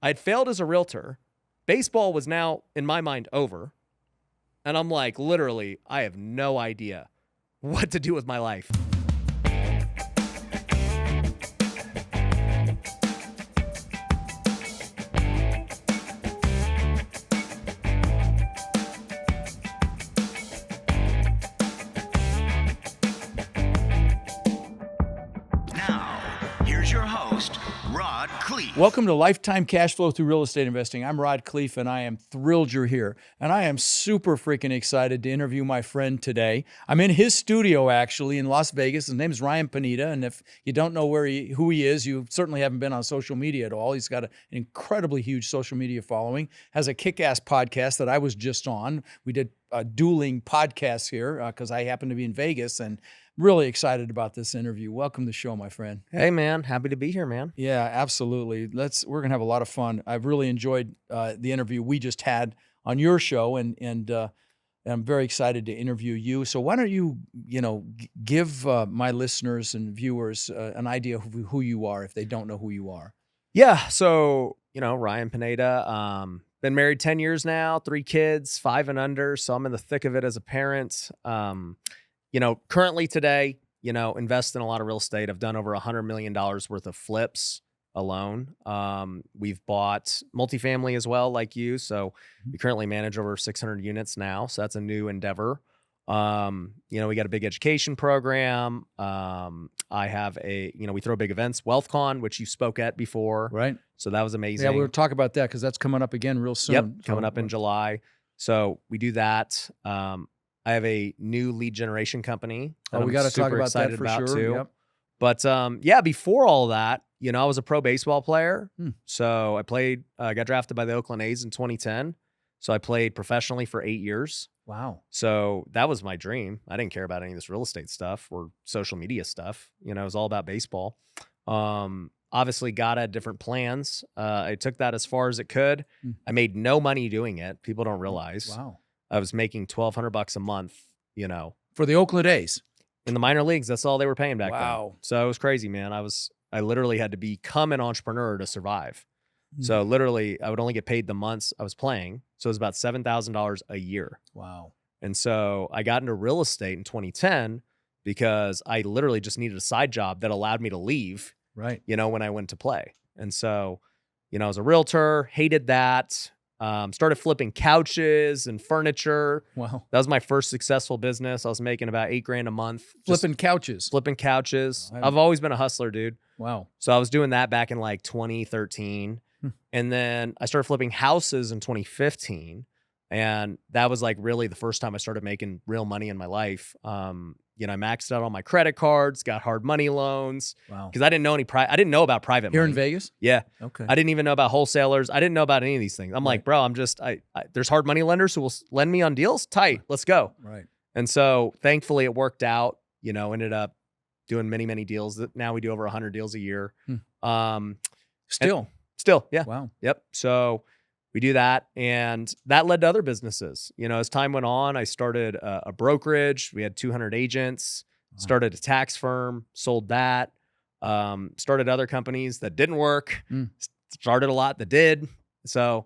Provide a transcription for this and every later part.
I'd failed as a realtor. Baseball was now, in my mind, over. And I'm like, literally, I have no idea what to do with my life. Rod Khleif. Welcome to Lifetime Cash Flow Through Real Estate Investing. I'm Rod Khleif, and I am thrilled you're here. And I am super freaking excited to interview my friend today. I'm in his studio, actually, in Las Vegas. His name is Ryan Pineda, and if you don't know who he is, you certainly haven't been on social media at all. He's got an incredibly huge social media following, has a kick-ass podcast that I was just on. We did dueling podcasts here because I happen to be in Vegas, and really excited about this interview. Welcome to the show, my friend. Hey, man. Happy to be here, man. Yeah, absolutely. We're going to have a lot of fun. I've really enjoyed the interview we just had on your show, and I'm very excited to interview you. So why don't you, give my listeners and viewers an idea of who you are if they don't know who you are. Yeah. So, Ryan Pineda, been married 10 years now, 3 kids, 5 and under. So I'm in the thick of it as a parent. Currently today, invest in a lot of real estate. I've done over $100 million worth of flips alone. We've bought multifamily as well, like you. So we currently manage over 600 units now. So that's a new endeavor. We got a big education program. I have we throw big events, WealthCon, which you spoke at before. Right. So that was amazing. Yeah, we'll talk about that because that's coming up again real soon. Yep, coming up in July. So we do that. I have a new lead generation company. We got to talk about that for sure. Too. Yep. But before all that, I was a pro baseball player. So I got drafted by the Oakland A's in 2010. So I played professionally for 8 years. Wow. So that was my dream. I didn't care about any of this real estate stuff or social media stuff. It was all about baseball. Obviously got at different plans. I took that as far as it could. I made no money doing it. People don't realize. Wow. I was making $1,200 a month, for the Oakland A's. In the minor leagues. That's all they were paying back Wow. then. So it was crazy, man. I literally had to become an entrepreneur to survive. So literally I would only get paid the months I was playing. So it was about $7,000 a year. Wow. And so I got into real estate in 2010 because I literally just needed a side job that allowed me to leave, right? When I went to play. And so, I was a realtor, hated that. Started flipping couches and furniture. Wow. That was my first successful business. I was making about $8,000 a month. Flipping couches. I've always been a hustler, dude. Wow. So I was doing that back in like 2013. And then I started flipping houses in 2015. And that was like really the first time I started making real money in my life. I maxed out all my credit cards, got hard money loans. Wow. Because I didn't know I didn't know about private Here money. in Vegas? Yeah. Okay. I didn't even know about wholesalers. I didn't know about any of these things. I'm like, bro, there's hard money lenders who will lend me on deals. Tight. Let's go. Right. And so thankfully it worked out, ended up doing many, many deals. Now we do over 100 deals a year. Still. Yeah. Wow. Yep. So we do that. And that led to other businesses. As time went on, I started a brokerage. We had 200 agents, started a tax firm, sold that, started other companies that didn't work, started a lot that did. So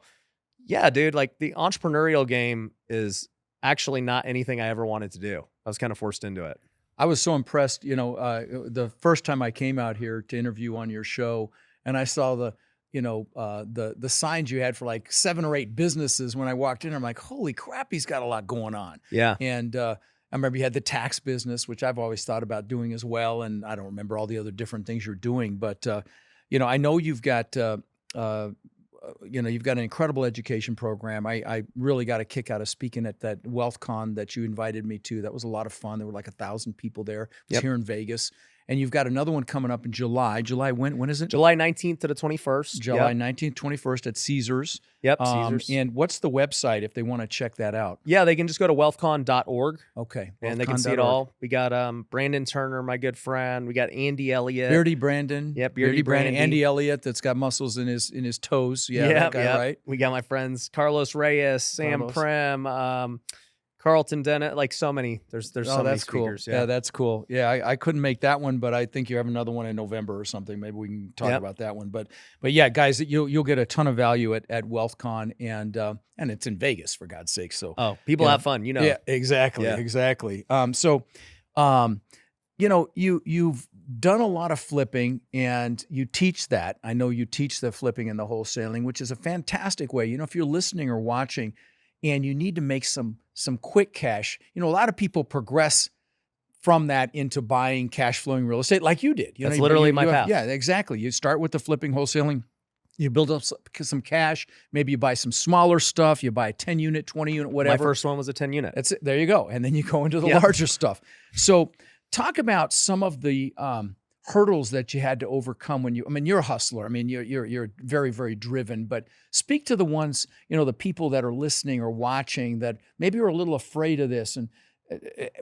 yeah, dude, like the entrepreneurial game is actually not anything I ever wanted to do. I was kind of forced into it. I was so impressed, the first time I came out here to interview on your show, and I saw the signs you had for like 7 or 8 businesses. When I walked in, I'm like, holy crap, he's got a lot going on. Yeah. And I remember you had the tax business, which I've always thought about doing as well. And I don't remember all the other different things you're doing, but I know you've got you've got an incredible education program. I really got a kick out of speaking at that WealthCon that you invited me to. That was a lot of fun. There were like 1,000 people there. It was here in Vegas. And you've got another one coming up in July. When is it? July 19th to the 21st. July 19th, 21st at Caesars. Yep, Caesars. And what's the website if they want to check that out? Yeah, they can just go to wealthcon.org. Okay. And they can see it all. We got Brandon Turner, my good friend. We got Andy Elliott. Beardy Brandon. Yep, Beardy Brandon. Andy Elliott that's got muscles in his toes. Yeah, that guy, right? We got my friends Carlos Reyes, Sam Prem, Carlton Dennett, like so many. There's so many that's speakers. cool. Yeah, that's cool. Yeah, I couldn't make that one, but I think you have another one in November or something. Maybe we can talk about that one. But yeah, guys, you'll get a ton of value at WealthCon, and it's in Vegas, for God's sake. So people have fun, you know. Yeah, exactly. You've done a lot of flipping, and you teach that. I know you teach the flipping and the wholesaling, which is a fantastic way. If you're listening or watching and you need to make some quick cash, a lot of people progress from that into buying cash flowing real estate like you did. That's literally my path. Yeah, exactly. You start with the flipping, wholesaling. You build up some cash. Maybe you buy some smaller stuff. You buy a 10 unit, 20 unit, whatever. My first one was a 10 unit. That's it. There you go. And then you go into the larger stuff. So talk about some of the hurdles that you had to overcome when you're a hustler. You're very, very driven, but speak to the ones, the people that are listening or watching that maybe are a little afraid of this, and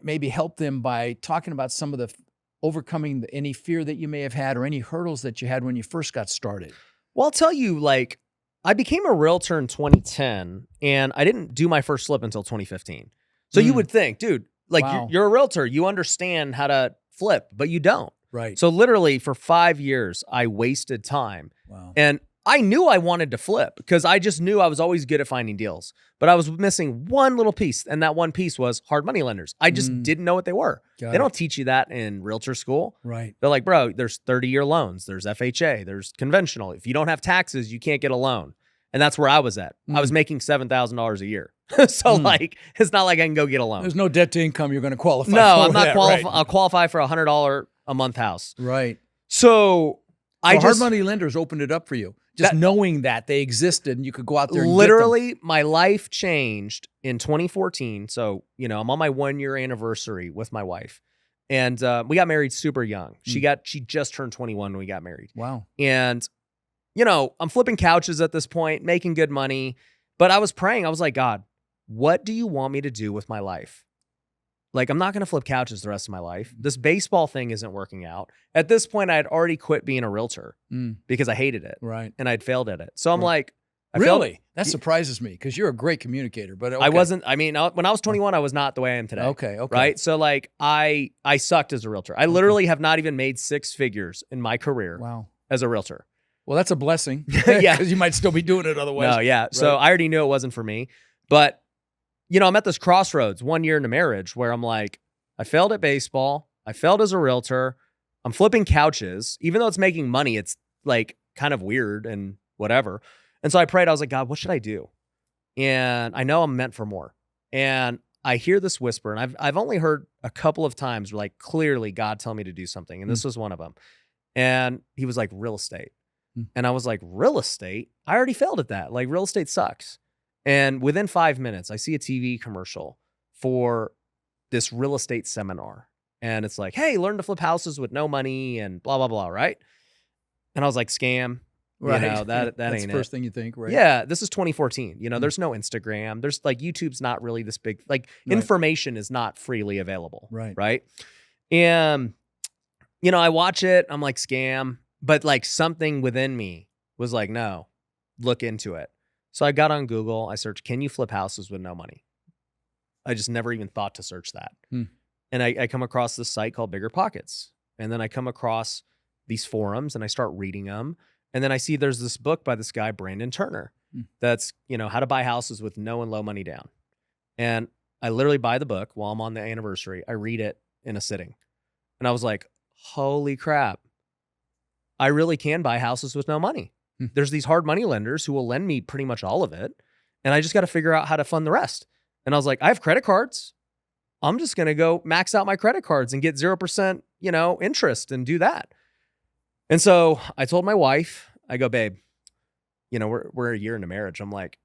maybe help them by talking about some of the overcoming any fear that you may have had or any hurdles that you had when you first got started. Well, I'll tell you, I became a realtor in 2010 and I didn't do my first flip until 2015. So you would think, dude, Wow. you're a realtor, you understand how to flip, but you don't. Right. So literally for 5 years, I wasted time. Wow. And I knew I wanted to flip because I just knew I was always good at finding deals, but I was missing one little piece. And that one piece was hard money lenders. I just didn't know what they were. They don't teach you that in realtor school. Right. They're like, bro, there's 30-year loans. There's FHA. There's conventional. If you don't have taxes, you can't get a loan. And that's where I was at. I was making $7,000 a year. So it's not like I can go get a loan. There's no debt to income you're going to qualify for. No, I'm not qualifying. I'll qualify for a $100 a month house. Right. So hard money lenders opened it up for you. Just knowing that they existed and you could go out there and literally get them. My life changed in 2014. So, I'm on my 1-year anniversary with my wife. And we got married super young. She just turned 21 when we got married. Wow. And, I'm flipping couches at this point, making good money. But I was praying. I was like, God, what do you want me to do with my life? I'm not going to flip couches the rest of my life. This baseball thing isn't working out. At this point, I had already quit being a realtor because I hated it. Right. And I'd failed at it. So I'm like, really? That surprises me because you're a great communicator. But okay. I wasn't, when I was 21, I was not the way I am today. Okay. Right. So I sucked as a realtor. I literally have not even made 6 figures in my career as a realtor. Well, that's a blessing. Yeah. Because you might still be doing it otherwise. No, yeah. Right. So I already knew it wasn't for me. But I'm at this crossroads 1 year into marriage where I'm like, I failed at baseball. I failed as a realtor. I'm flipping couches. Even though it's making money, it's kind of weird and whatever. And so I prayed. I was like, God, what should I do? And I know I'm meant for more. And I hear this whisper, and I've only heard a couple of times where clearly God tell me to do something. And this was one of them. And he was like, real estate. And I was like, real estate? I already failed at that. Real estate sucks. And within 5 minutes, I see a TV commercial for this real estate seminar. And it's like, hey, learn to flip houses with no money and blah, blah, blah, right? And I was like, scam. Right. That That's ain't the first it. thing you think, right? Yeah, this is 2014. There's no Instagram. There's YouTube's not really this big, information is not freely available. Right. Right. And, I watch it. I'm like, scam. But something within me was like, no, look into it. So I got on Google. I searched, can you flip houses with no money? I just never even thought to search that. And I come across this site called Bigger Pockets. And then I come across these forums and I start reading them. And then I see there's this book by this guy, Brandon Turner, that's, how to buy houses with no and low money down. And I literally buy the book while I'm on the anniversary. I read it in a sitting. And I was like, holy crap. I really can buy houses with no money. There's these hard money lenders who will lend me pretty much all of it. And I just got to figure out how to fund the rest. And I was like, I have credit cards. I'm just going to go max out my credit cards and get 0%, interest and do that. And so I told my wife, I go, babe, we're a year into marriage. I'm like,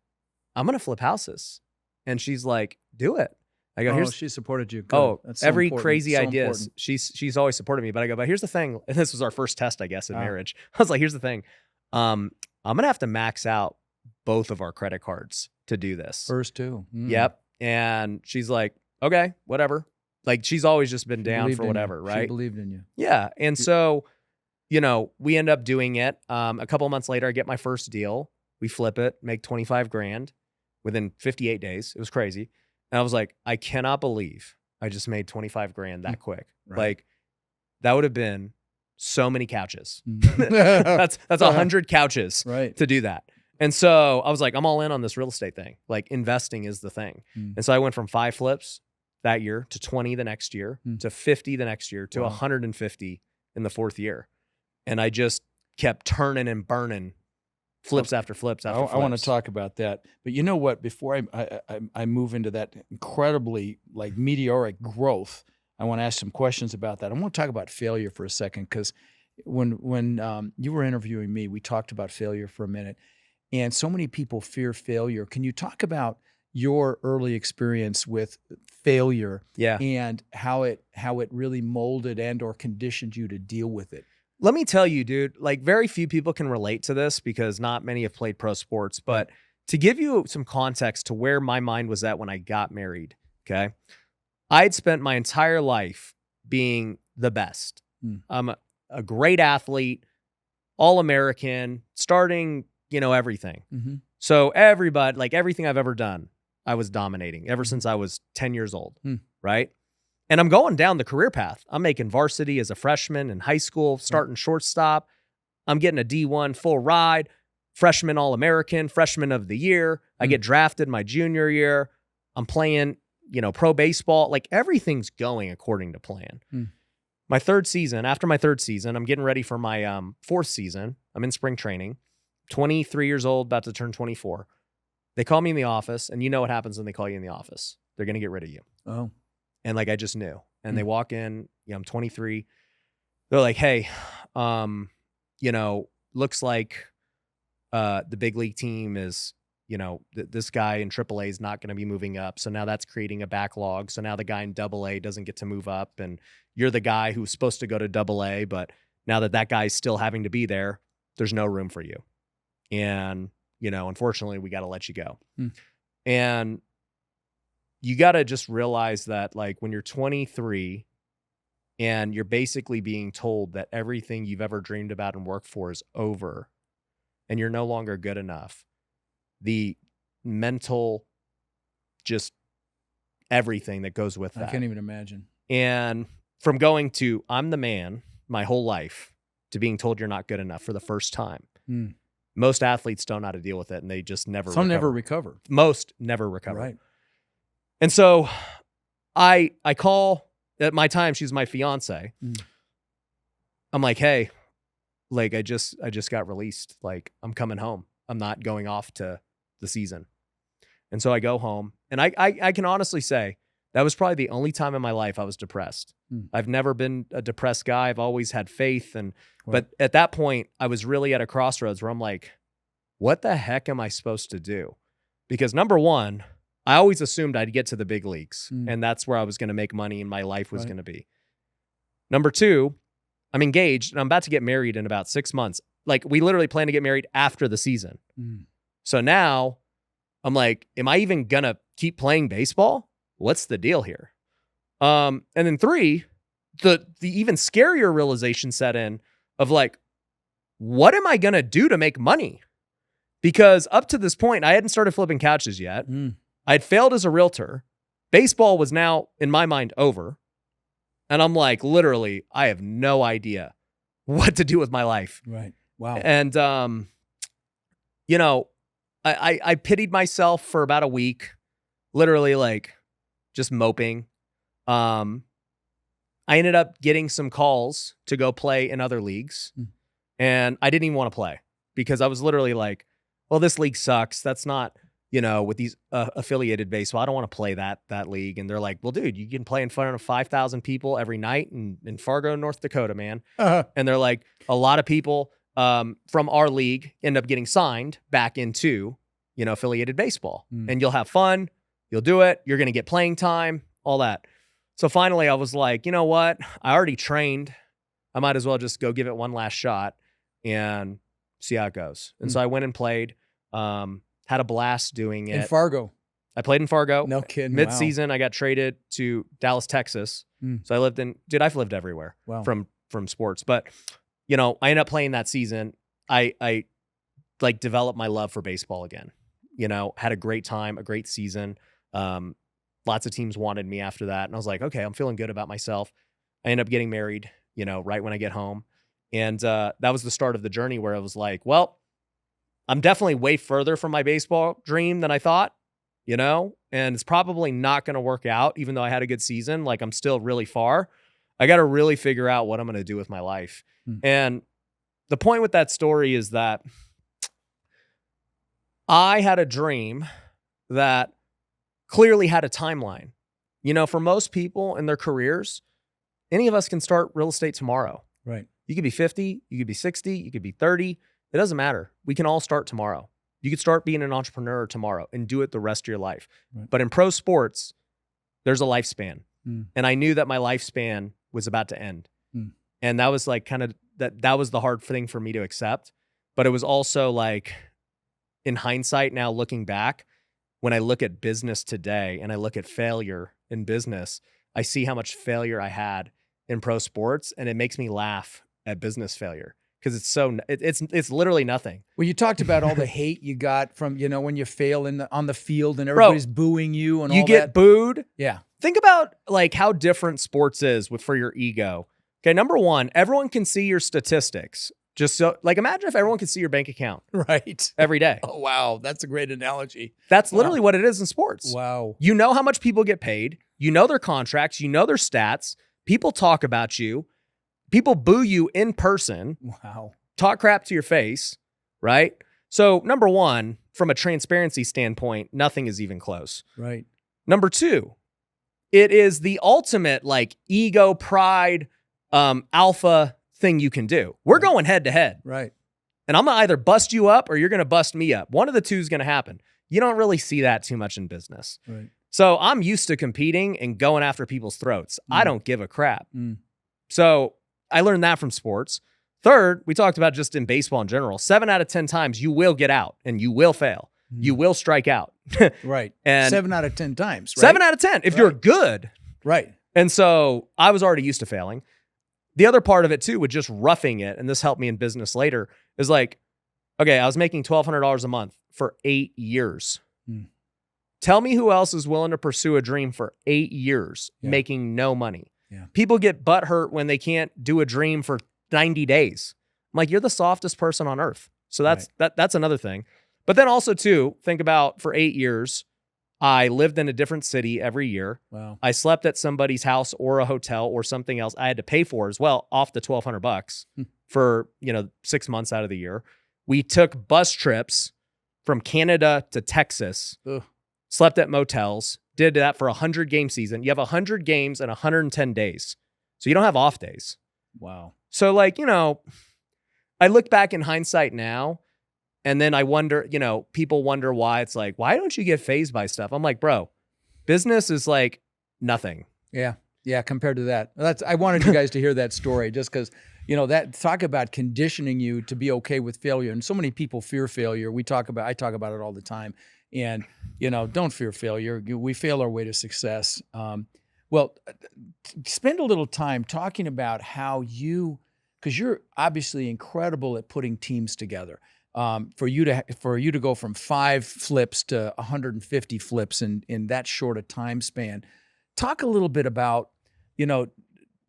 I'm going to flip houses. And she's like, do it. I go, she supported you. Good. Oh, That's so every important. crazy So idea. important. She's always supported me. But I go, but here's the thing. And this was our first test, I guess, in marriage. I was like, here's the thing. I'm going to have to max out both of our credit cards to do this. First two. Yep. And she's like, okay, whatever. She's always just been down for whatever, you. right? She believed in you. Yeah. And so, we end up doing it. A couple of months later, I get my first deal. We flip it, make 25 grand within 58 days. It was crazy. And I was like, I cannot believe I just made 25 grand that quick. Right. Like that would have been so many couches. Mm. That's 100 couches Right. to do that. And so I was like, I'm all in on this real estate thing. Like investing is the thing. Mm. And so I went from 5 flips that year to 20 the next year to 50 the next year to Wow. 150 in the 4th year. And I just kept turning and burning flips after flips after flips. I want to talk about that. But you know what? Before I move into that incredibly like meteoric growth, I want to ask some questions about that. I want to talk about failure for a second, because when you were interviewing me, we talked about failure for a minute, and so many people fear failure. Can you talk about your early experience with failure and how it really molded and or conditioned you to deal with it? Let me tell you, dude, like very few people can relate to this because not many have played pro sports. But to give you some context to where my mind was at when I got married, okay, I'd spent my entire life being the best. I'm a great athlete, all-American, starting, everything. Mm-hmm. So everybody, like everything I've ever done, I was dominating ever since I was 10 years old, right? And I'm going down the career path. I'm making varsity as a freshman in high school, starting shortstop. I'm getting a D1 full ride, freshman All-American, freshman of the year. I get drafted my junior year. I'm playing, pro baseball. Like everything's going according to plan. My 3rd season, after my 3rd season, I'm getting ready for my 4th season. I'm in spring training, 23 years old, about to turn 24. They call me in the office, and you know what happens when they call you in the office. They're going to get rid of you. Oh. And like I just knew. And they walk in, I'm 23. They're like, hey, looks like the big league team is, this guy in AAA is not going to be moving up. So now that's creating a backlog. So now the guy in AA doesn't get to move up. And you're the guy who's supposed to go to AA. But now that guy's still having to be there, there's no room for you. And, unfortunately, we got to let you go. And you got to just realize that, like, when you're 23 and you're basically being told that everything you've ever dreamed about and worked for is over and you're no longer good enough, the mental, just everything that goes with that. I can't even imagine. And from going to, I'm the man my whole life, to being told you're not good enough for the first time. Most athletes don't know how to deal with it, and they just never Some never recover. Most never recover. Right. And so I call, at my time, she's my fiance. I'm like, hey, like I just got released. Like I'm coming home. I'm not going off to the season. And so I go home, and I can honestly say that was probably the only time in my life I was depressed. I've never been a depressed guy. I've always had faith. But at that point, I was really at a crossroads where I'm like, what the heck am I supposed to do? Because number one, I always assumed I'd get to the big leagues, and that's where I was going to make money and my life was going to be. Number two, I'm engaged and I'm about to get married in about 6 months. Like we literally plan to get married after the season. So now I'm like, am I even going to keep playing baseball? What's the deal here? And then 3, the even scarier realization set in of like, what am I going to do to make money? Because up to this point, I hadn't started flipping couches yet. I had failed as a realtor. Baseball was now, in my mind, over. And I'm like, literally, I have no idea what to do with my life. Right. Wow. And, I pitied myself for about a week, literally like just moping. I ended up getting some calls to go play in other leagues. And I didn't even want to play because I was literally like, well, this league sucks. That's not, with these affiliated baseball, I don't want to play that league. And they're like, well, dude, you can play in front of 5,000 people every night in Fargo, North Dakota, man. And they're like, a lot of people from our league end up getting signed back into, affiliated baseball. And you'll have fun. You'll do it. You're going to get playing time, all that. So finally I was like, you know what? I already trained. I might as well just go give it one last shot and see how it goes. And so I went and played. Had a blast doing it. In Fargo. I played in Fargo. No kidding. Mid-season, I got traded to Dallas, Texas. So I lived I've lived everywhere from sports. But, I ended up playing that season. I like developed my love for baseball again. Had a great time, a great season. Lots of teams wanted me after that. And I was like, okay, I'm feeling good about myself. I end up getting married, right when I get home. And that was the start of the journey where I was like, well, I'm definitely way further from my baseball dream than I thought, and it's probably not going to work out, even though I had a good season. Like, I'm still really far. I got to really figure out what I'm going to do with my life. And the point with that story is that I had a dream that clearly had a timeline. For most people in their careers, any of us can start real estate tomorrow. Right. You could be 50, you could be 60, you could be 30. It doesn't matter. We can all start tomorrow. You could start being an entrepreneur tomorrow and do it the rest of your life. Right. But in pro sports, there's a lifespan. And I knew that my lifespan was about to end. And that was like kind of that was the hard thing for me to accept. But it was also like, in hindsight now, looking back, when I look at business today and I look at failure in business, I see how much failure I had in pro sports, and it makes me laugh at business failure because it's literally nothing. Well, you talked about all the hate you got from, when you fail on the field and everybody's booing you and all that. You get booed. Yeah. Think about like how different sports is for your ego. Okay, number one, everyone can see your statistics. Just so, like, imagine if everyone could see your bank account right every day. Oh, wow. That's a great analogy. That's literally what it is in sports. Wow. You know how much people get paid. You know their contracts. You know their stats. People talk about you. People boo you in person. Wow. Talk crap to your face, right? So, number one, from a transparency standpoint, nothing is even close. Right. Number two, it is the ultimate, like, ego, pride, alpha thing you can do. We're going head to head. Right. And I'm going to either bust you up or you're going to bust me up. One of the two is going to happen. You don't really see that too much in business. Right. So I'm used to competing and going after people's throats. I don't give a crap. So I learned that from sports. Third, we talked about just in baseball in general, 7 out of 10 times you will get out and you will fail. You will strike out. Right. And 7 out of 10 times. Right? 7 out of 10 if you're good. Right. And so I was already used to failing. The other part of it too, with just roughing it, and this helped me in business later, is like, okay, I was making $1,200 a month for 8 years. Tell me who else is willing to pursue a dream for 8 years, making no money. Yeah. People get butthurt when they can't do a dream for 90 days. I'm like, you're the softest person on earth. So that's another thing. But then also too, think about for 8 years, I lived in a different city every year. Wow. I slept at somebody's house or a hotel or something else I had to pay for as well, off the $1,200 for, 6 months out of the year. We took bus trips from Canada to Texas, slept at motels, did that for 100 game season. You have 100 games and 110 days. So you don't have off days. Wow. So like, I look back in hindsight now, and then I wonder, people wonder why it's like, why don't you get fazed by stuff? I'm like, bro, business is like nothing. Yeah. Yeah. Compared to that. I wanted you guys to hear that story just because, that talk about conditioning you to be okay with failure. And so many people fear failure. I talk about it all the time. And, don't fear failure. We fail our way to success. Well, spend a little time talking about how because you're obviously incredible at putting teams together. For you to go from 5 flips to 150 flips in that short a time span. Talk a little bit about,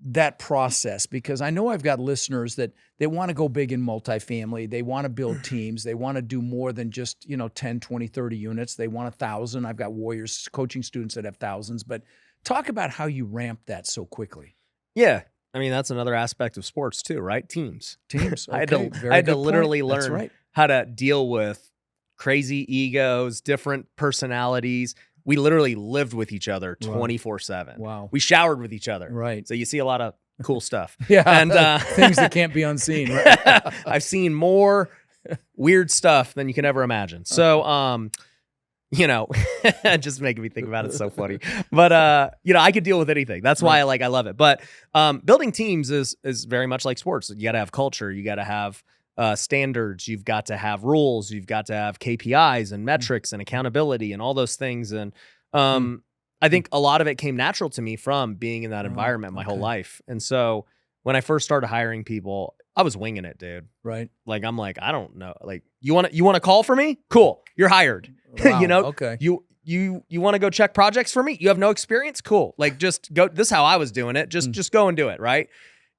that process, because I know I've got listeners that they want to go big in multifamily. They want to build teams. They want to do more than just, 10, 20, 30 units. They want 1,000. I've got Warriors coaching students that have thousands, but talk about how you ramp that so quickly. Yeah. I mean, that's another aspect of sports too, right? Teams. Okay. I had to literally learn how to deal with crazy egos, different personalities. We literally lived with each other 24/7. Wow. We showered with each other. Right. So you see a lot of cool stuff. Yeah. And things that can't be unseen. Right? I've seen more weird stuff than you can ever imagine. So, just making me think about it. It's so funny. But, I could deal with anything. That's why I love it. But building teams is very much like sports. You got to have culture. You got to have standards. You've got to have rules. You've got to have KPIs and metrics and accountability and all those things. And I think a lot of it came natural to me from being in that environment my whole life. And so when I first started hiring people, I was winging it, dude. Right. Like, I'm like, I don't know. Like, you want to call for me? Cool. You're hired. Wow. Okay. you want to go check projects for me? You have no experience? Cool. Like, just go. This is how I was doing it. Just go and do it. Right.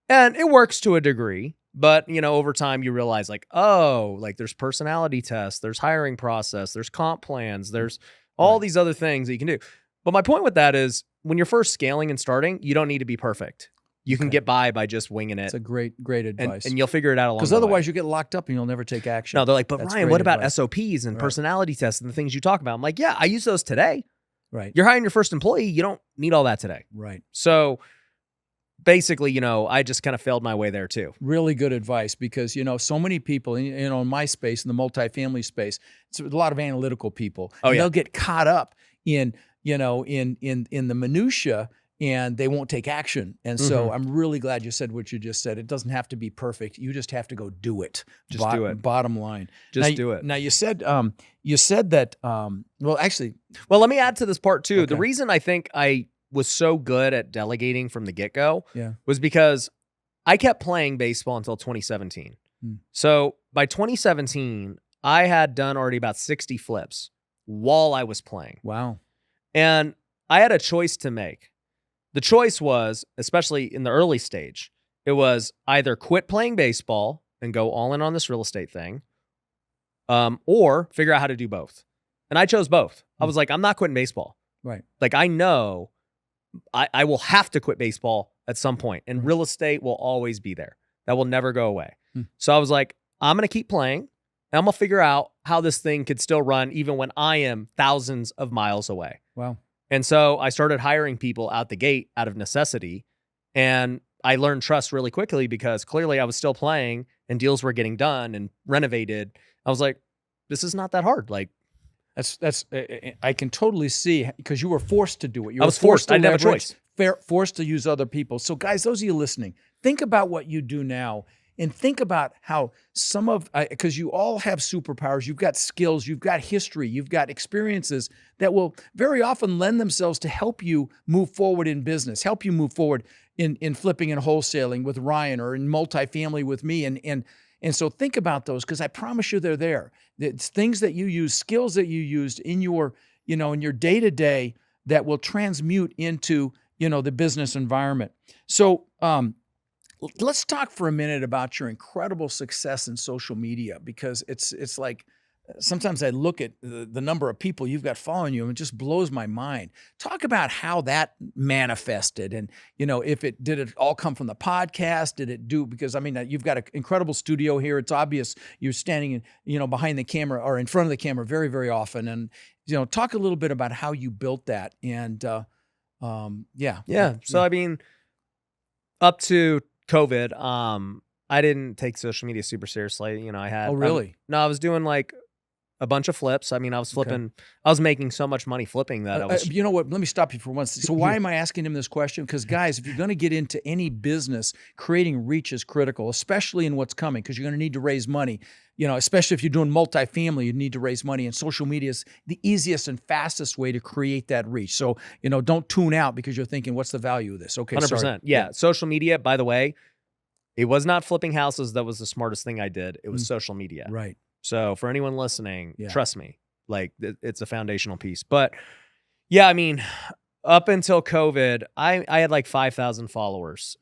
And it works to a degree, but over time you realize like, oh, like there's personality tests, there's hiring process, there's comp plans, there's all these other things that you can do. But my point with that is when you're first scaling and starting, you don't need to be perfect. You can get by just winging it. It's a great advice. And you'll figure it out along the way. Because otherwise you get locked up and you'll never take action. No, they're like, but That's Ryan, great what about advice. SOPs and personality tests and the things you talk about? I'm like, yeah, I use those today. Right. You're hiring your first employee. You don't need all that today. Right. So basically, I just kind of failed my way there too. Really good advice because, so many people, in my space, in the multifamily space, it's a lot of analytical people. Oh, and yeah. They'll get caught up in the minutia and they won't take action. And so I'm really glad you said what you just said. It doesn't have to be perfect. You just have to go do it. Just do it. Bottom line. Just do it. Now you said that, well, actually. Well, let me add to this part too. Okay. The reason I think I was so good at delegating from the get-go Yeah. was because I kept playing baseball until 2017. So by 2017, I had done already about 60 flips while I was playing. Wow. And I had a choice to make. The choice was, especially in the early stage, it was either quit playing baseball and go all in on this real estate thing, or figure out how to do both. And I chose both. I was like, I'm not quitting baseball. Right. Like, I know I will have to quit baseball at some point, and real estate will always be there. That will never go away. So I was like, I'm going to keep playing, and I'm going to figure out how this thing could still run even when I am thousands of miles away. Wow. And so I started hiring people out the gate out of necessity, and I learned trust really quickly because clearly I was still playing and deals were getting done and renovated. I was like, this is not that hard. Like, That's I can totally see because you were forced to do it. I was forced. I didn't have a choice. Forced to use other people. So guys, those of you listening, think about what you do now and think about how because you all have superpowers, you've got skills, you've got history, you've got experiences that will very often lend themselves to help you move forward in business, help you move forward in flipping and wholesaling with Ryan or in multifamily with me. And so think about those because I promise you they're there. It's things that you use, skills that you used in your, in your day-to-day that will transmute into, the business environment. So let's talk for a minute about your incredible success in social media because it's like sometimes I look at the number of people you've got following you and it just blows my mind. Talk about how that manifested and, did it all come from the podcast? Did it do, because I mean, you've got an incredible studio here. It's obvious you're standing, behind the camera or in front of the camera very, very often. And, talk a little bit about how you built that. And, yeah. So, I mean, up to COVID, I didn't take social media super seriously. I had, Oh, really? No, I was doing like a bunch of flips. I mean, I was flipping, I was making so much money flipping that I was. You know what? Let me stop you for once. So why am I asking him this question? Because guys, if you're going to get into any business, creating reach is critical, especially in what's coming, because you're going to need to raise money. Especially if you're doing multifamily, you need to raise money, and social media is the easiest and fastest way to create that reach. So, don't tune out because you're thinking, what's the value of this? Okay, 100%. sorry. Yeah. Social media, by the way, it was not flipping houses that was the smartest thing I did. It was social media. Right. So for anyone listening, Yeah. trust me, like it's a foundational piece. But yeah, I mean, up until COVID, I had like 5,000 followers.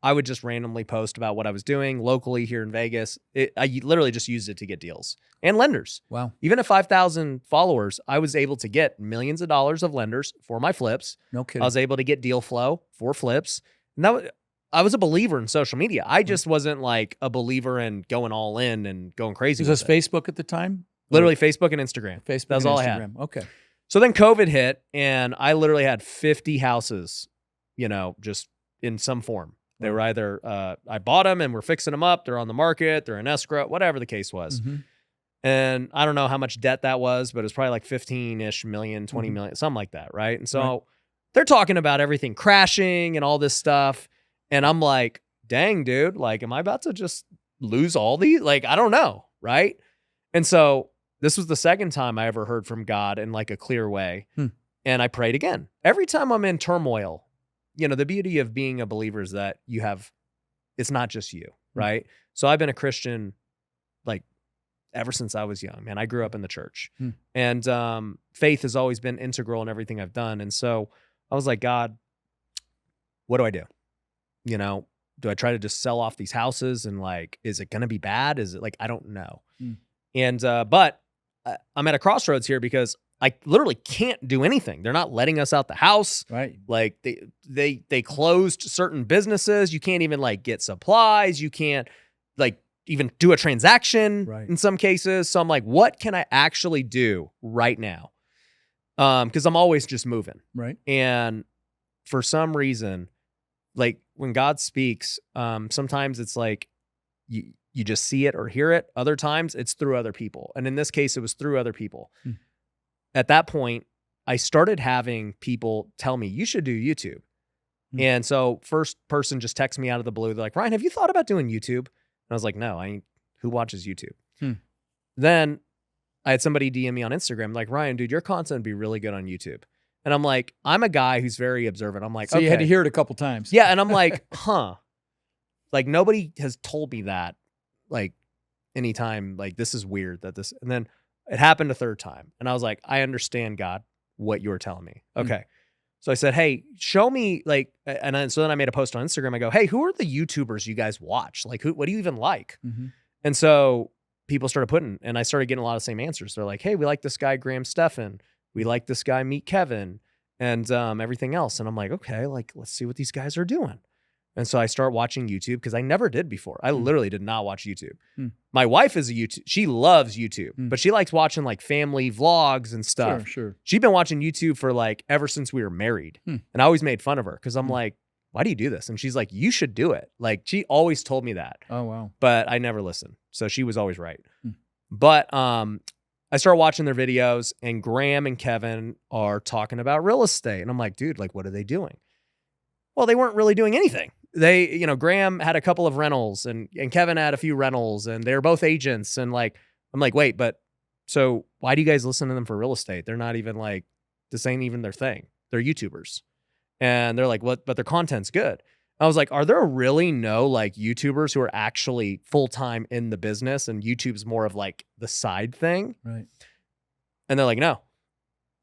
I would just randomly post about what I was doing locally here in Vegas. I literally just used it to get deals and lenders. Wow. Even at 5,000 followers, I was able to get millions of dollars of lenders for my flips. No kidding. I was able to get deal flow for flips. And I was a believer in social media. I just wasn't like a believer in going all in and going crazy. Was this with it. Facebook at the time? Literally Facebook and Instagram. Facebook. That was and all Instagram. I had. Okay. So then COVID hit and I literally had 50 houses, just in some form. They were either, I bought them and we're fixing them up. They're on the market. They're in escrow, whatever the case was. Mm-hmm. And I don't know how much debt that was, but it was probably like 15-ish million, 20 million, something like that. Right. And so they're talking about everything crashing and all this stuff. And I'm like, dang, dude, like, am I about to just lose all these? Like, I don't know. Right. And so this was the second time I ever heard from God in like a clear way. And I prayed again. Every time I'm in turmoil, the beauty of being a believer is that it's not just you. Right. So I've been a Christian like ever since I was young, man. I grew up in the church. Hmm. And faith has always been integral in everything I've done. And so I was like, God, what do I do? You know, do I try to just sell off these houses and like, is it going to be bad? Is it like, I don't know. Hmm. And, but I'm at a crossroads here because I literally can't do anything. They're not letting us out the house. Right. Like they closed certain businesses. You can't even like get supplies. You can't like even do a transaction Right. in some cases. So I'm like, what can I actually do right now? Because I'm always just moving. Right. And for some reason, like when God speaks, sometimes it's like you just see it or hear it. Other times it's through other people. And in this case, it was through other people. Hmm. At that point, I started having people tell me, you should do YouTube. Hmm. And so first person just texted me out of the blue. They're like, Ryan, have you thought about doing YouTube? And I was like, no, who watches YouTube? Hmm. Then I had somebody DM me on Instagram, like, Ryan, dude, your content would be really good on YouTube. And I'm like, I'm a guy who's very observant. I'm like, So okay. you had to hear it a couple times. Yeah. And I'm like, huh. Like nobody has told me that like anytime, like this is weird that this, and then it happened a third time. And I was like, I understand, God, what you're telling me. Okay. So I said, hey, show me like, so then I made a post on Instagram. I go, hey, who are the YouTubers you guys watch? Like what do you even like? Mm-hmm. And so people started putting, and I started getting a lot of the same answers. They're like, hey, we like this guy, Graham Stephan. We like this guy, Meet Kevin, and everything else. And I'm like, okay, like, let's see what these guys are doing. And so I start watching YouTube because I never did before. I literally did not watch YouTube. My wife is a YouTube. She loves YouTube, but she likes watching like family vlogs and stuff. Sure. She's been watching YouTube for like ever since we were married. And I always made fun of her because I'm like, why do you do this? And she's like, you should do it. Like she always told me that. Oh, wow. But I never listened. So she was always right. But I started watching their videos and Graham and Kevin are talking about real estate. And I'm like, dude, like, what are they doing? Well, they weren't really doing anything. They, you know, Graham had a couple of rentals and Kevin had a few rentals and they're both agents. And like, I'm like, wait, but so why do you guys listen to them for real estate? They're not even like, this ain't even their thing. They're YouTubers. And they're like, what? But their content's good. I was like, are there really no like YouTubers who are actually full-time in the business and YouTube's more of like the side thing? Right. And they're like, no.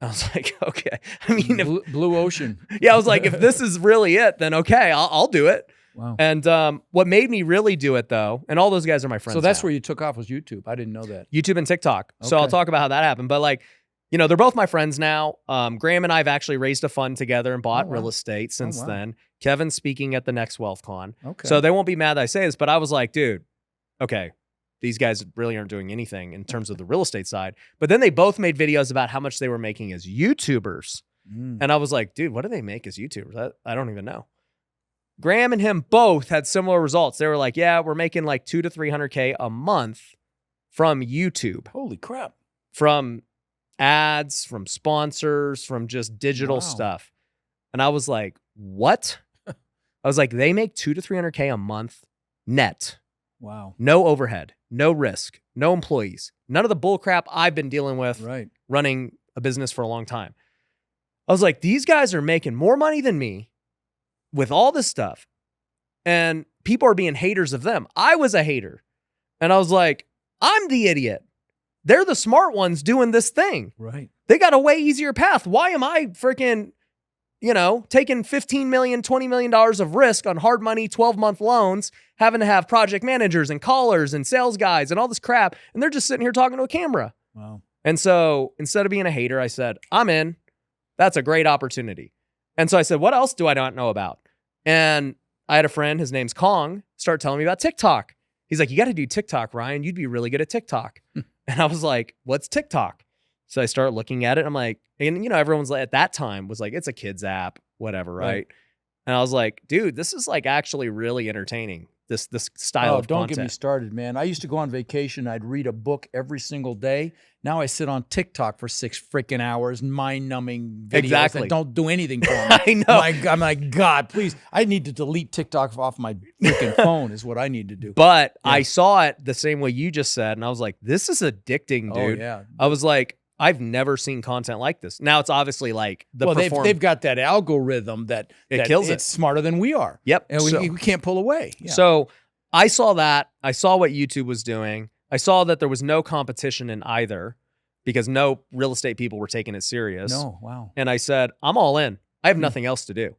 I was like, okay. I mean, Blue Ocean. Yeah, I was like, if this is really it, then okay, I'll do it. Wow. And what made me really do it though, and all those guys are my friends. So that's now. where you took off was YouTube. I didn't know that. YouTube and TikTok. So I'll Okay. talk about how that happened. But like, you know, they're both my friends now. Graham and I have actually raised a fund together and bought Oh, wow. real estate since wow. then. Kevin's speaking at the next WealthCon. Okay. So they won't be mad that I say this, but I was like, dude, okay, these guys really aren't doing anything in terms of the real estate side. But then they both made videos about how much they were making as YouTubers. And I was like, dude, what do they make as YouTubers? I don't even know. Graham and him both had similar results. They were like, yeah, we're making like 200 to 300K a month from YouTube, Holy crap. from ads, from sponsors, from just digital Wow. stuff. And I was like, what? I was like, they make 200 to 300K a month net. Wow. No overhead, no risk, no employees, none of the bull crap I've been dealing with Right. running a business for a long time. I was like, these guys are making more money than me with all this stuff. And people are being haters of them. I was a hater. And I was like, I'm the idiot. They're the smart ones doing this thing. Right. They got a way easier path. Why am I freaking, you know, taking $15 million, $20 million of risk on hard money, 12-month loans, having to have project managers and callers and sales guys and all this crap. And they're just sitting here talking to a camera. Wow. And so instead of being a hater, I said, I'm in. That's a great opportunity. And so I said, what else do I not know about? And I had a friend, his name's Kong, start telling me about TikTok. He's like, you got to do TikTok, Ryan. You'd be really good at TikTok. And I was like, what's TikTok? So I started looking at it. I'm like, and you know, everyone's like, at that time was like, it's a kid's app, whatever, right? And I was like, dude, this is like actually really entertaining. This style of don't content. get me started, man. I used to go on vacation. I'd read a book every single day. Now I sit on TikTok for 6 freaking hours, mind-numbing videos Exactly. that don't do anything for me. I know. I'm like, God, please. I need to delete TikTok off my freaking phone is what I need to do. But Yeah. I saw it the same way you just said, and I was like, this is addicting, dude. Oh, yeah. I was like, I've never seen content like this. Now it's obviously like the Well, perform. they've got that algorithm that kills it. It's smarter than we are. Yep. And we can't pull away. Yeah. So I saw that. I saw what YouTube was doing. I saw that there was no competition in either because no real estate people were taking it serious. No, wow. And I said, I'm all in. I have nothing else to do.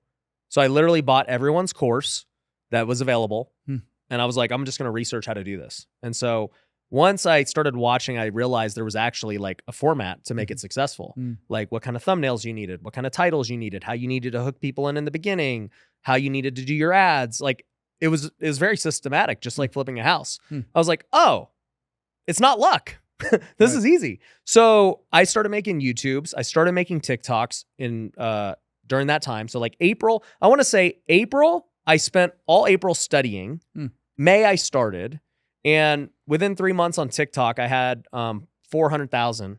So I literally bought everyone's course that was available. And I was like, I'm just going to research how to do this. And so once I started watching, I realized there was actually like a format to make it successful. Like what kind of thumbnails you needed, what kind of titles you needed, how you needed to hook people in the beginning, how you needed to do your ads. Like it was very systematic, just like flipping a house. I was like, oh, it's not luck. This is easy. So I started making YouTubes. I started making TikToks during that time. So like April, I want to say April, I spent all April studying. May I started. And within 3 months on TikTok, I had 400,000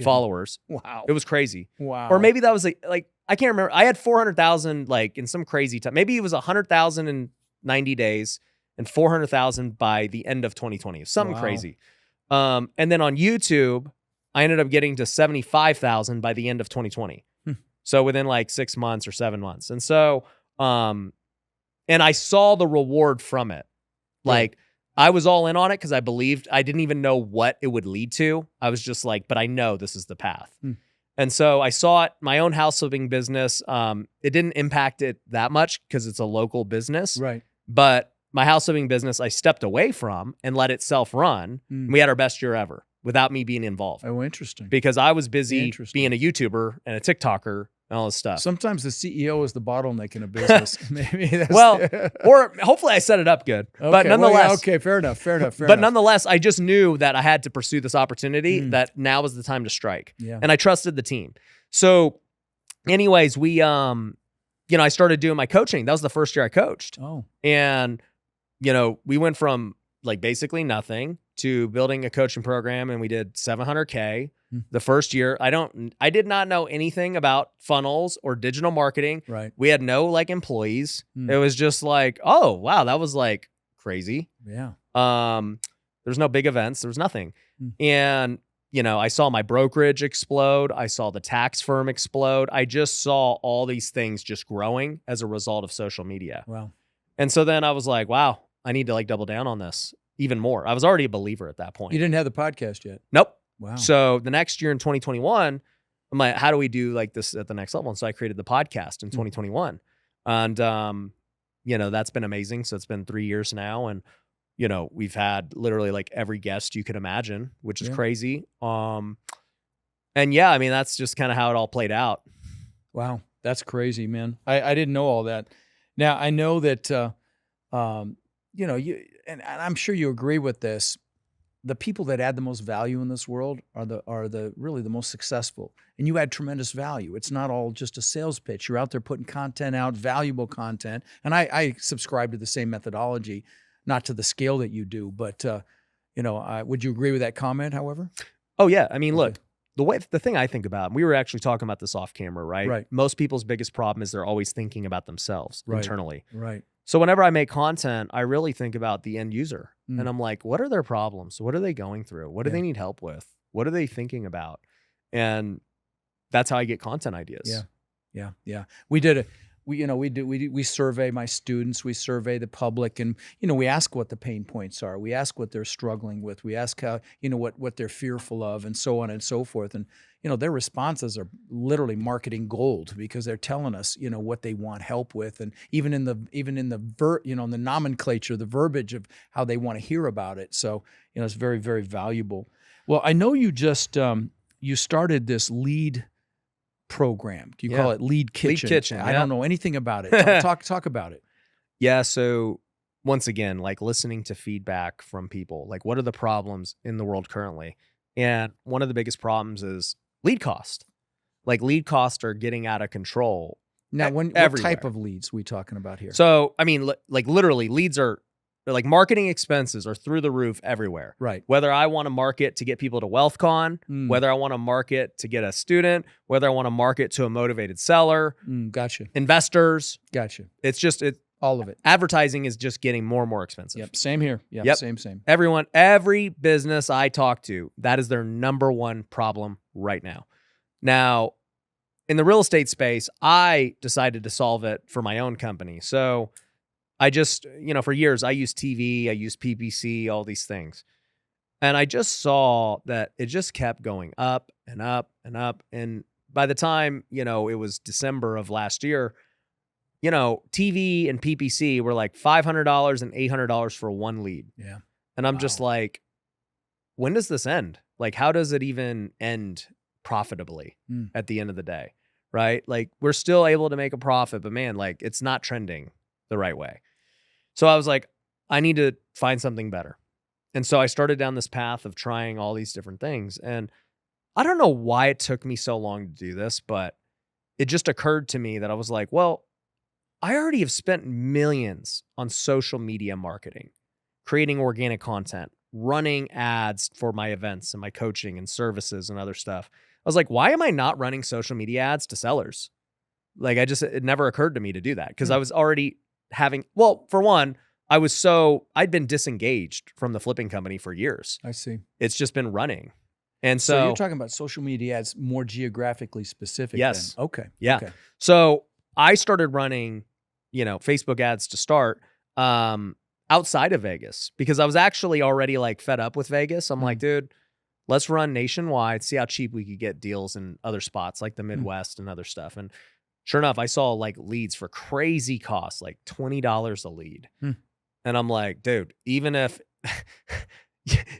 followers. Wow. It was crazy. Wow. Or maybe that was like I can't remember. I had 400,000 like in some crazy time. Maybe it was 100,000 in 90 days and 400,000 by the end of 2020. Something crazy. And then on YouTube, I ended up getting to 75,000 by the end of 2020. So within like 6 months or 7 months. And so, and I saw the reward from it. Like I was all in on it because I believed. I didn't even know what it would lead to. I was just like, but I know this is the path. And so I saw it, my own house flipping business. It didn't impact it that much because it's a local business. Right. But my house flipping business, I stepped away from and let it self-run. We had our best year ever without me being involved. Oh, interesting. Because I was busy being a YouTuber and a TikToker and all this stuff. Sometimes the CEO is the bottleneck in a business. Maybe that's or hopefully I set it up good. Okay, but nonetheless, okay, fair enough. But nonetheless, I just knew that I had to pursue this opportunity, that now was the time to strike. Yeah. And I trusted the team. So anyways, we, I started doing my coaching. That was the first year I coached. Oh. And, we went from like basically nothing to building a coaching program, and we did $700K the first year. I did not know anything about funnels or digital marketing. Right. We had no like employees. It was just like, oh wow, that was like crazy. Yeah. There's no big events. There was nothing. And, I saw my brokerage explode. I saw the tax firm explode. I just saw all these things just growing as a result of social media. Wow. And so then I was like, wow, I need to like double down on this even more. I was already a believer at that point. You didn't have the podcast yet? Nope. Wow. So the next year in 2021, I'm like, how do we do like this at the next level? And so I created the podcast in 2021. And, that's been amazing. So it's been 3 years now. And, we've had literally like every guest you could imagine, which is crazy. And yeah, I mean, that's just kind of how it all played out. Wow. That's crazy, man. I didn't know all that. Now I know that, and I'm sure you agree with this. The people that add the most value in this world are really the most successful. And you add tremendous value. It's not all just a sales pitch. You're out there putting content out, valuable content. And I subscribe to the same methodology, not to the scale that you do. But would you agree with that comment? However? Oh yeah. I mean, look, the thing I think about, we were actually talking about this off camera, right? Right. Most people's biggest problem is they're always thinking about themselves internally. Right. So whenever I make content, I really think about the end user. And I'm like, what are their problems? What are they going through? What do they need help with? What are they thinking about? And that's how I get content ideas. Yeah. We survey my students, we survey the public, and we ask what the pain points are. We ask what they're struggling with. We ask how what they're fearful of, and so on and so forth. And their responses are literally marketing gold, because they're telling us what they want help with, and even in the nomenclature, the verbiage of how they want to hear about it. So it's very, very valuable. Well, I know you just you started this lead program. Do you call it Lead Kitchen? Lead Kitchen. I don't know anything about it. Talk about it. Yeah. So once again, like listening to feedback from people, like what are the problems in the world currently? And one of the biggest problems is lead cost. Like lead costs are getting out of control. Now, what type of leads we talking about here? So, I mean, like literally leads are like marketing expenses are through the roof everywhere. Right. Whether I want to market to get people to WealthCon, whether I want to market to get a student, whether I want to market to a motivated seller, gotcha. Investors. Gotcha. It's just all of it. Advertising is just getting more and more expensive. Yep. Same here. Yeah. Yep. Same. Every business I talk to, that is their number one problem right now. Now, in the real estate space, I decided to solve it for my own company. So I just, for years, I used TV, I used PPC, all these things. And I just saw that it just kept going up and up and up. And by the time, it was December of last year, TV and PPC were like $500 and $800 for one lead. Yeah. And I'm just like, when does this end? Like, how does it even end profitably at the end of the day? Right? Like, we're still able to make a profit, but man, like, it's not trending the right way. So I was like, I need to find something better. And so I started down this path of trying all these different things. And I don't know why it took me so long to do this, but it just occurred to me that I was like, well, I already have spent millions on social media marketing, creating organic content, running ads for my events and my coaching and services and other stuff. I was like, why am I not running social media ads to sellers? Like, it never occurred to me to do that because I was already for one, I'd been disengaged from the flipping company for years. I see. It's just been running. And so you're talking about social media ads more geographically specific. Yes. Then. Okay. Yeah. Okay. So I started running, Facebook ads to start outside of Vegas because I was actually already like fed up with Vegas. I'm like, dude, let's run nationwide, see how cheap we could get deals in other spots like the Midwest and other stuff. And sure enough, I saw like leads for crazy costs, like $20 a lead. And I'm like, dude, even if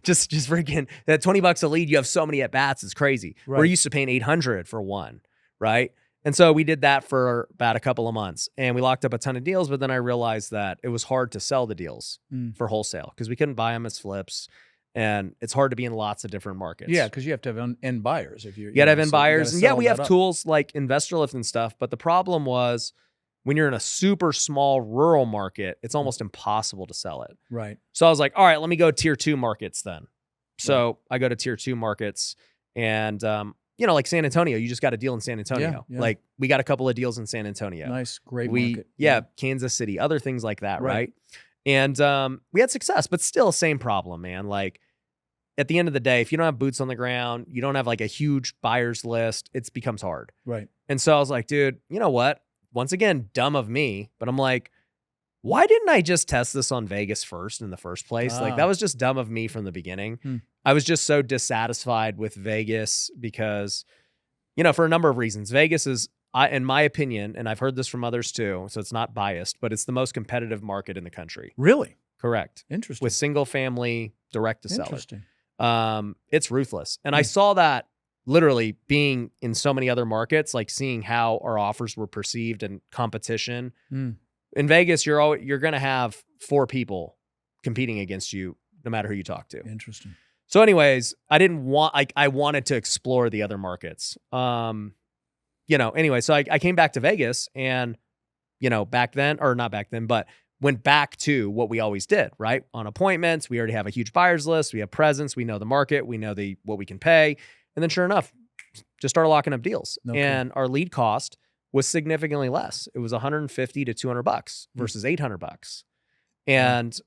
just freaking that $20 a lead, you have so many at bats, it's crazy. Right. We're used to paying $800 for one, right? And so we did that for about a couple of months and we locked up a ton of deals. But then I realized that it was hard to sell the deals for wholesale because we couldn't buy them as flips. And it's hard to be in lots of different markets. Yeah, because you have to have end buyers. If you gotta have end buyers. And yeah, we have tools like Investor Lift and stuff. But the problem was when you're in a super small rural market, it's almost impossible to sell it. Right. So I was like, all right, let me go tier 2 markets then. So I go to tier 2 markets and, like San Antonio, you just got a deal in San Antonio. Yeah. Like we got a couple of deals in San Antonio. Nice, great market. Kansas City, other things like that, right? And we had success, but still same problem, man. Like at the end of the day, if you don't have boots on the ground, you don't have like a huge buyers list, it becomes hard. Right. And so I was like, dude, you know what? Once again, dumb of me, but I'm like, why didn't I just test this on Vegas first in the first place? Like that was just dumb of me from the beginning. I was just so dissatisfied with Vegas because, for a number of reasons. Vegas is, in my opinion, and I've heard this from others too, so it's not biased, but it's the most competitive market in the country. Really? Correct. Interesting. With single family direct to seller. Interesting. It's ruthless. And I saw that literally being in so many other markets, like seeing how our offers were perceived and competition. In Vegas, you're going to have 4 people competing against you, no matter who you talk to. Interesting. So anyways, I wanted to explore the other markets. Anyway, so I came back to Vegas and, back then, or not back then, but went back to what we always did, right? On appointments, we already have a huge buyers list. We have presence. We know the market. We know what we can pay. And then sure enough, just started locking up deals. Okay. And our lead cost was significantly less. It was $150 to $200 versus $800. And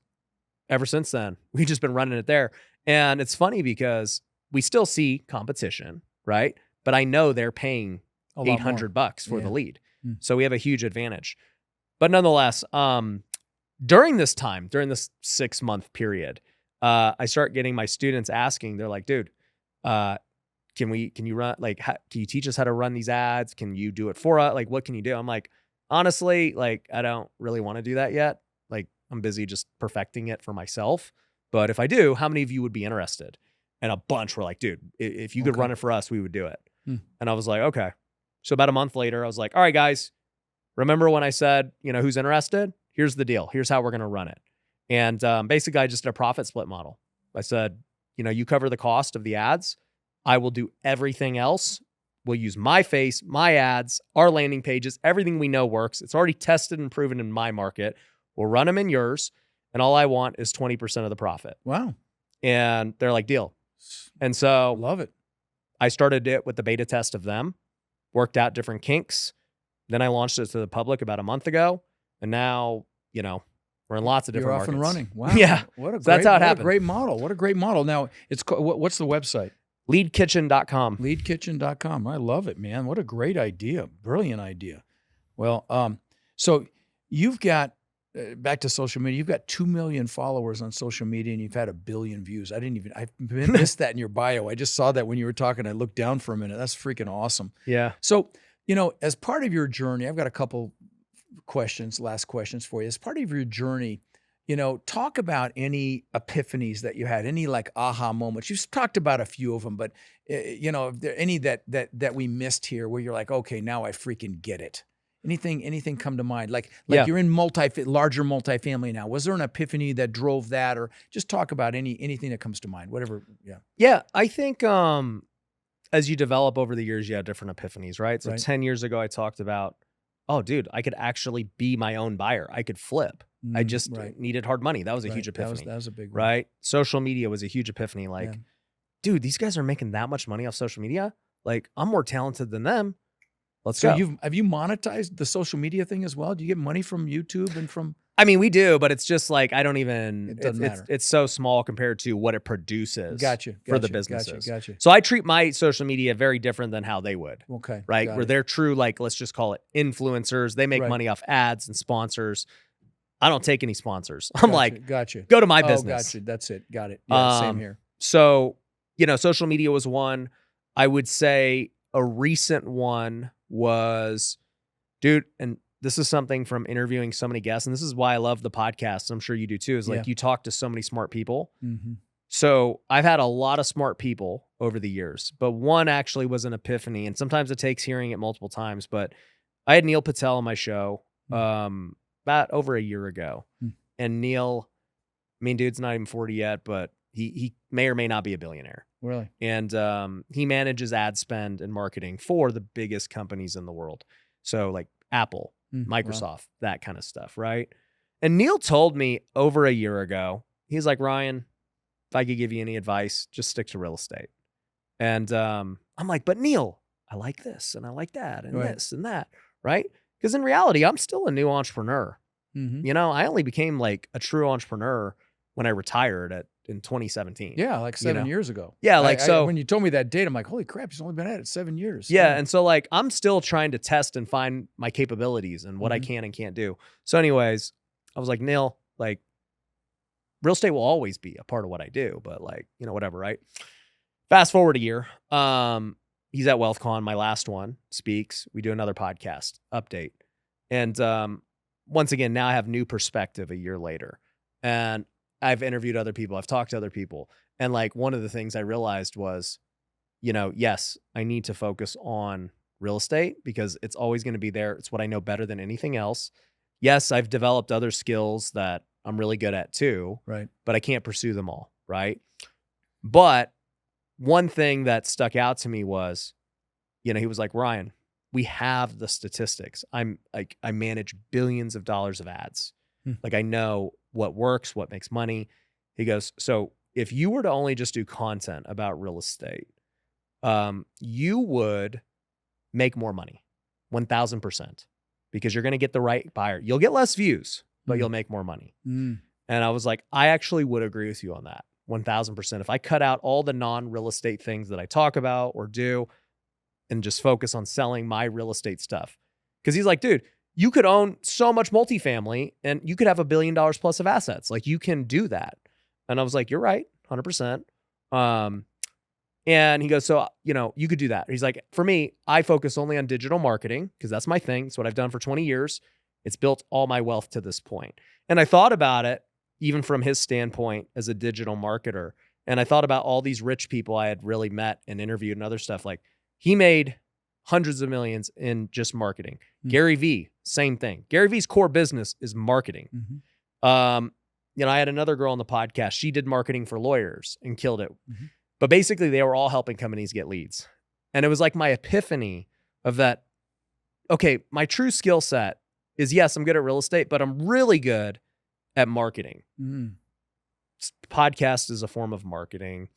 ever since then, we've just been running it there. And it's funny because we still see competition, right? But I know they're paying $800 for the lead. So we have a huge advantage. But nonetheless, during this 6-month period, I start getting my students asking, they're like, dude, can you run, like, can you teach us how to run these ads? Can you do it for us? Like, what can you do? I'm like, honestly, like, I don't really want to do that yet. Like, I'm busy just perfecting it for myself. But if I do, how many of you would be interested? And a bunch were like, dude, if you could run it for us, we would do it. And I was like, okay. So about a month later, I was like, all right, guys, remember when I said, who's interested? Here's the deal. Here's how we're going to run it. And basically, I just did a profit split model. I said, you cover the cost of the ads. I will do everything else. We'll use my face, my ads, our landing pages, everything we know works. It's already tested and proven in my market. We'll run them in yours. And all I want is 20% of the profit. Wow. And they're like, deal. And so love it. I started it with the beta test of them, worked out different kinks. Then I launched it to the public about a month ago. And now, we're in lots of different markets. You're off and running. Wow. Yeah. That's how it happened. What a great model. What a great model. Now, what's the website? Leadkitchen.com. Leadkitchen.com. I love it, man. What a great idea. Brilliant idea. Well, so you've got back to social media. You've got 2 million followers on social media, and you've had 1 billion views. I missed that in your bio. I just saw that when you were talking. I looked down for a minute. That's freaking awesome. Yeah. So, as part of your journey, I've got a couple last questions for you. As part of your journey, talk about any epiphanies that you had, any like aha moments. You've talked about a few of them, but if there any that we missed here where you're like, okay, now I freaking get it. Anything come to mind? Like Yeah. you're in larger multifamily now. Was there an epiphany that drove that, or just talk about anything that comes to mind? Whatever. Yeah. Yeah. I think as you develop over the years, you have different epiphanies, right? So Right. 10 years ago, I talked about, oh, dude, I could actually be my own buyer. I could flip. I just Right. needed hard money. That was a Right. huge epiphany. That was a big one. Right? Social media was a huge epiphany. Like, Yeah. dude, these guys are making that much money off social media. Like, I'm more talented than them. Let's So go. have you monetized the social media thing as well? Do you get money from YouTube and from? I mean, we do, but it's just like, I don't even, It doesn't matter. it's so small compared to what it produces for the businesses. Gotcha. So I treat my social media very different than how they would. Okay. Right? got Where it. they're true, like, let's just call it influencers. They make Right. money off ads and sponsors. I don't take any sponsors. I'm like, gotcha. go to my Oh, business. gotcha. That's it. Got it. Yeah, same here. So, social media was one. I would say a recent one was, dude, and this is something from interviewing so many guests, and this is why I love the podcast. I'm sure you do too, is like Yeah. you talk to so many smart people. Mm-hmm. So I've had a lot of smart people over the years, but one actually was an epiphany, and sometimes it takes hearing it multiple times. But I had Neil Patel on my show about over a year ago. And Neil, I mean, dude's not even 40 yet, but he may or may not be a billionaire. Really? And he manages ad spend and marketing for the biggest companies in the world. So like Apple, Microsoft, Wow. that kind of stuff, right? And Neil told me over a year ago, he's like, Ryan, if I could give you any advice, just stick to real estate. And I'm like, but Neil, I like this and I like that and Right. this and that, right? Because in reality, I'm still a new entrepreneur. Mm-hmm. I only became like a true entrepreneur when I retired in 2017. Yeah, like 7 years ago. Yeah, like when you told me that date, I'm like, holy crap, he's only been at it 7 years. Yeah, and so like I'm still trying to test and find my capabilities and what I can and can't do. So anyways, I was like, Neil, like real estate will always be a part of what I do, but like, whatever, right? Fast forward a year. He's at WealthCon, my last one, speaks. We do another podcast update. And once again, now I have new perspective a year later. And I've interviewed other people. I've talked to other people. And like one of the things I realized was, yes, I need to focus on real estate because it's always going to be there. It's what I know better than anything else. Yes, I've developed other skills that I'm really good at too, Right. but I can't pursue them all, right? But one thing that stuck out to me was, he was like, Ryan, we have the statistics. I manage billions of dollars of ads. Like I know what works, what makes money. He goes, so if you were to only just do content about real estate, you would make more money, 1,000%, because you're going to get the right buyer. You'll get less views, but you'll make more money. And I was like, I actually would agree with you on that, 1,000%. If I cut out all the non-real estate things that I talk about or do and just focus on selling my real estate stuff. Because he's like, dude, you could own so much multifamily and you could have $1 billion plus of assets. Like you can do that. And I was like, you're right, 100%. And he goes, so, you could do that. He's like, for me, I focus only on digital marketing because that's my thing. It's what I've done for 20 years. It's built all my wealth to this point. And I thought about it, even from his standpoint as a digital marketer. And I thought about all these rich people I had really met and interviewed and other stuff. Like he made hundreds of millions in just marketing. Gary Vee, same thing. Gary Vee's core business is marketing. I had another girl on the podcast. She did marketing for lawyers and killed it. But basically they were all helping companies get leads. And it was like my epiphany of that. Okay, my true skill set is, yes, I'm good at real estate, but I'm really good at marketing. Podcast is a form of marketing.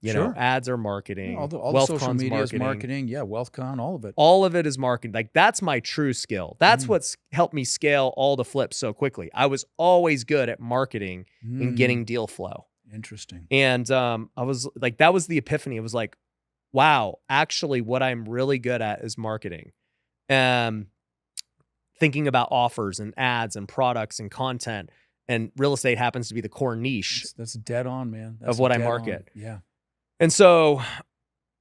Ads are marketing. Yeah, all the social WealthCon's media is marketing. Yeah, WealthCon, all of it. All of it is marketing. Like that's my true skill. That's what's helped me scale all the flips so quickly. I was always good at marketing and getting deal flow. Interesting. And I was like, that was the epiphany. It was like, wow, actually what I'm really good at is marketing. thinking about offers and ads and products and content, and real estate happens to be the core niche That's dead on, man. That's of what I dead market. on. Yeah. And so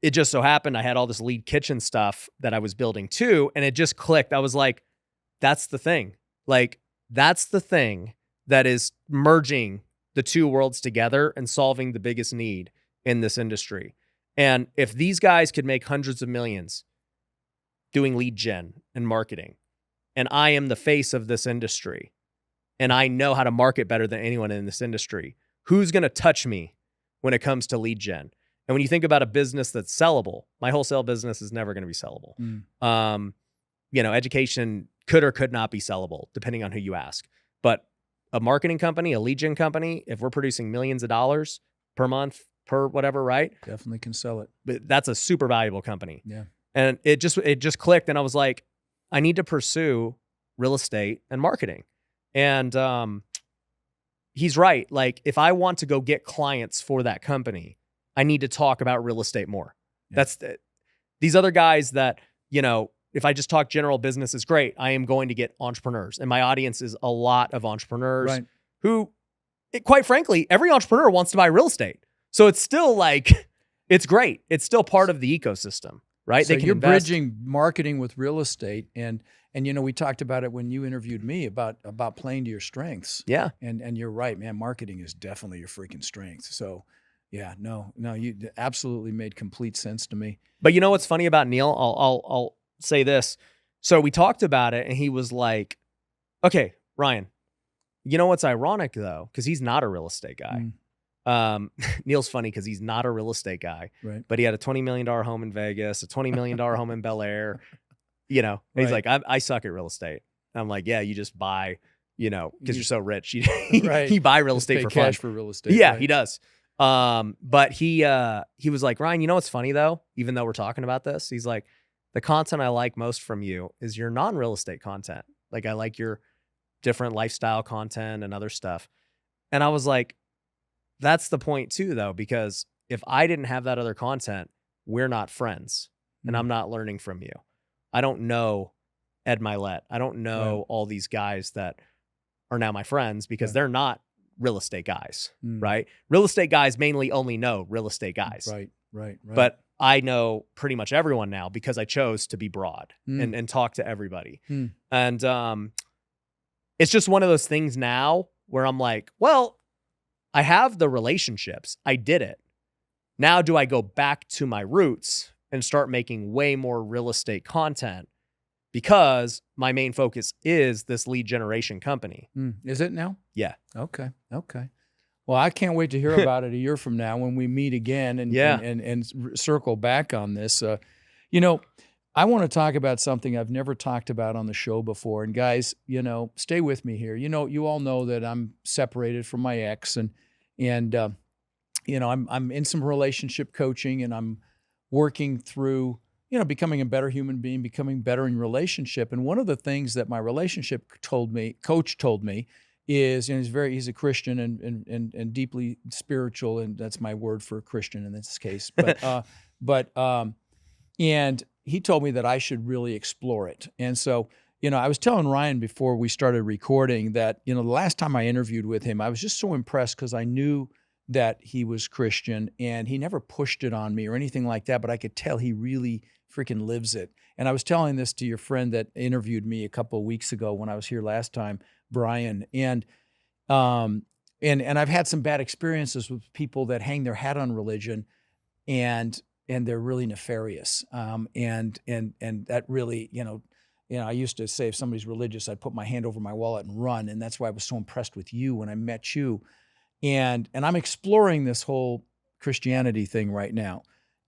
it just so happened I had all this lead kitchen stuff that I was building too, and it just clicked. I was like, that's the thing. Like, that's the thing that is merging the two worlds together and solving the biggest need in this industry. And if these guys could make hundreds of millions doing lead gen and marketing, and I am the face of this industry, and I know how to market better than anyone in this industry, who's going to touch me when it comes to lead gen? And when you think about a business that's sellable, my wholesale business is never going to be sellable. Education could or could not be sellable, depending on who you ask. But a marketing company, a lead gen company, if we're producing millions of dollars per month, per whatever, right? Definitely can sell it. But that's a super valuable company. Yeah. And it just clicked. And I was like, I need to pursue real estate and marketing. And he's right. Like, if I want to go get clients for that company, I need to talk about real estate more. Yeah. These other guys that, if I just talk general business is great. I am going to get entrepreneurs, and my audience is a lot of entrepreneurs who, quite frankly, every entrepreneur wants to buy real estate. So it's still like, it's great. It's still part of the ecosystem, right? So they can you're invest. Bridging marketing with real estate, and we talked about it when you interviewed me about playing to your strengths. Yeah. And you're right, man. Marketing is definitely your freaking strength. So yeah, no, you absolutely made complete sense to me. But you know what's funny about Neil? I'll say this. So we talked about it, and he was like, okay, Ryan, you know what's ironic though? Because he's not a real estate guy. Neil's funny because he's not a real estate guy, right? But he had a $20 million home in Vegas, a $20 million home in Bel Air, He's like, I suck at real estate. And I'm like, yeah, you just buy, because you're so rich. You buy real estate for cash fun. for real estate. Yeah, right? he does. But he was like, Ryan, you know what's funny though? Even though we're talking about this, he's like, the content I like most from you is your non-real estate content. Like, I like your different lifestyle content and other stuff. And I was like, that's the point too, though, because if I didn't have that other content, we're not friends, and I'm not learning from you. I don't know Ed Milet. I don't know all these guys that are now my friends because they're not real estate guys, right? Real estate guys mainly only know real estate guys. Right. But I know pretty much everyone now because I chose to be broad and talk to everybody. And it's just one of those things now where I'm like, well, I have the relationships. I did it. Now do I go back to my roots and start making way more real estate content because my main focus is this lead generation company. Is it now? Yeah. Okay. Well, I can't wait to hear about it a year from now when we meet again and circle back on this. I want to talk about something I've never talked about on the show before. And guys, stay with me here. You all know that I'm separated from my ex, and I'm in some relationship coaching, and I'm working through, becoming a better human being, becoming better in relationship. And one of the things that my relationship coach told me is, he's a Christian and deeply spiritual, and that's my word for Christian in this case. But and he told me that I should really explore it. And so, I was telling Ryan before we started recording that, the last time I interviewed with him, I was just so impressed because I knew that he was Christian, and he never pushed it on me or anything like that, but I could tell he really freaking lives it. And I was telling this to your friend that interviewed me a couple of weeks ago when I was here last time, Brian. And I've had some bad experiences with people that hang their hat on religion, and they're really nefarious. And that really, I used to say if somebody's religious, I'd put my hand over my wallet and run. And that's why I was so impressed with you when I met you. And I'm exploring this whole Christianity thing right now.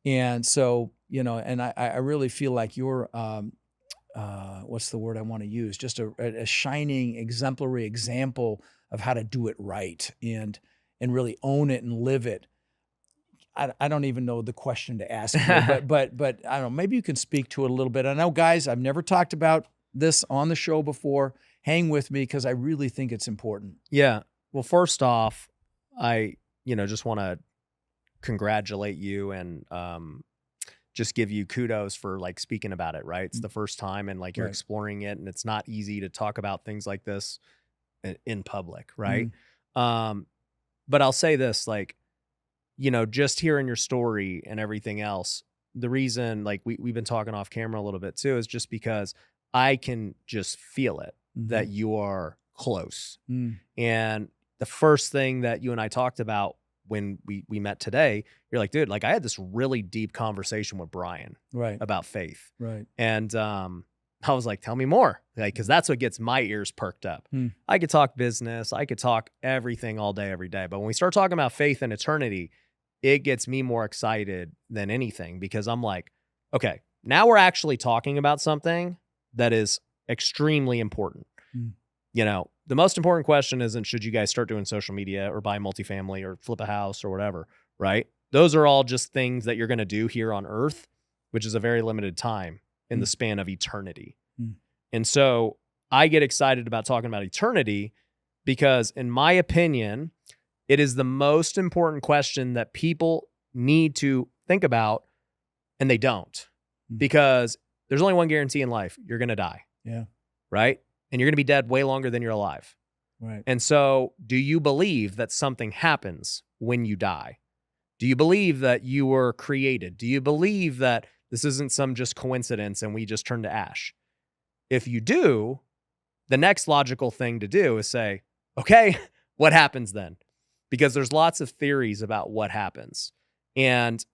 And so, and I really feel like you're, what's the word I want to use? Just a shining, exemplary example of how to do it right and really own it and live it. I don't even know the question to ask you, but I don't know, maybe you can speak to it a little bit. I know, guys, I've never talked about this on the show before. Hang with me because I really think it's important. Yeah. Well, first off, I, just want to congratulate you and just give you kudos for like speaking about it, right? It's Mm. the first time and like you're Right. exploring it, and it's not easy to talk about things like this in public, right? But I'll say this, like, just hearing your story and everything else, the reason like we've been talking off camera a little bit too is just because I can just feel it that you are close. And the first thing that you and I talked about when we met today, you're like, dude, like I had this really deep conversation with Brian Right. about faith. Right. And I was like, tell me more. Like, because that's what gets my ears perked up. Hmm. I could talk business. I could talk everything all day, every day. But when we start talking about faith and eternity, it gets me more excited than anything because I'm like, okay, now we're actually talking about something that is extremely important. Hmm. The most important question isn't should you guys start doing social media or buy multifamily or flip a house or whatever, right? Those are all just things that you're going to do here on earth, which is a very limited time in the span of eternity. And so I get excited about talking about eternity because in my opinion, it is the most important question that people need to think about, and they don't, because there's only one guarantee in life. You're going to die. Yeah. Right? And you're going to be dead way longer than you're alive. Right. And so do you believe that something happens when you die? Do you believe that you were created? Do you believe that this isn't some just coincidence and we just turn to ash? If you do, the next logical thing to do is say, okay, what happens then? Because there's lots of theories about what happens. And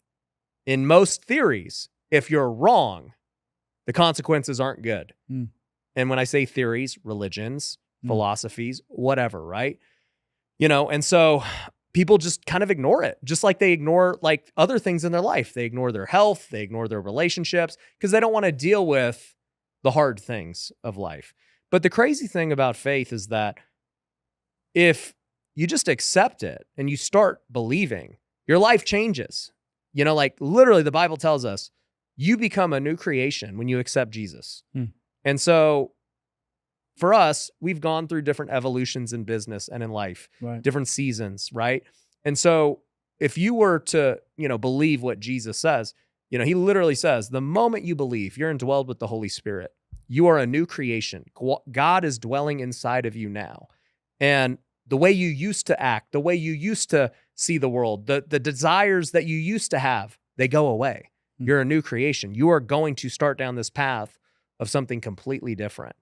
in most theories, if you're wrong, the consequences aren't good. And when I say theories, religions, philosophies, whatever, right? And so people just kind of ignore it, just like they ignore like other things in their life. They ignore their health, they ignore their relationships because they don't want to deal with the hard things of life. But the crazy thing about faith is that if you just accept it and you start believing, your life changes. Like literally the Bible tells us you become a new creation when you accept Jesus. And so for us, we've gone through different evolutions in business and in life, Right. different seasons, right? And so if you were to, believe what Jesus says, he literally says, the moment you believe, you're indwelled with the Holy Spirit. You are a new creation. God is dwelling inside of you now. And the way you used to act, the way you used to see the world, the desires that you used to have, they go away. You're a new creation. You are going to start down this path of something completely different.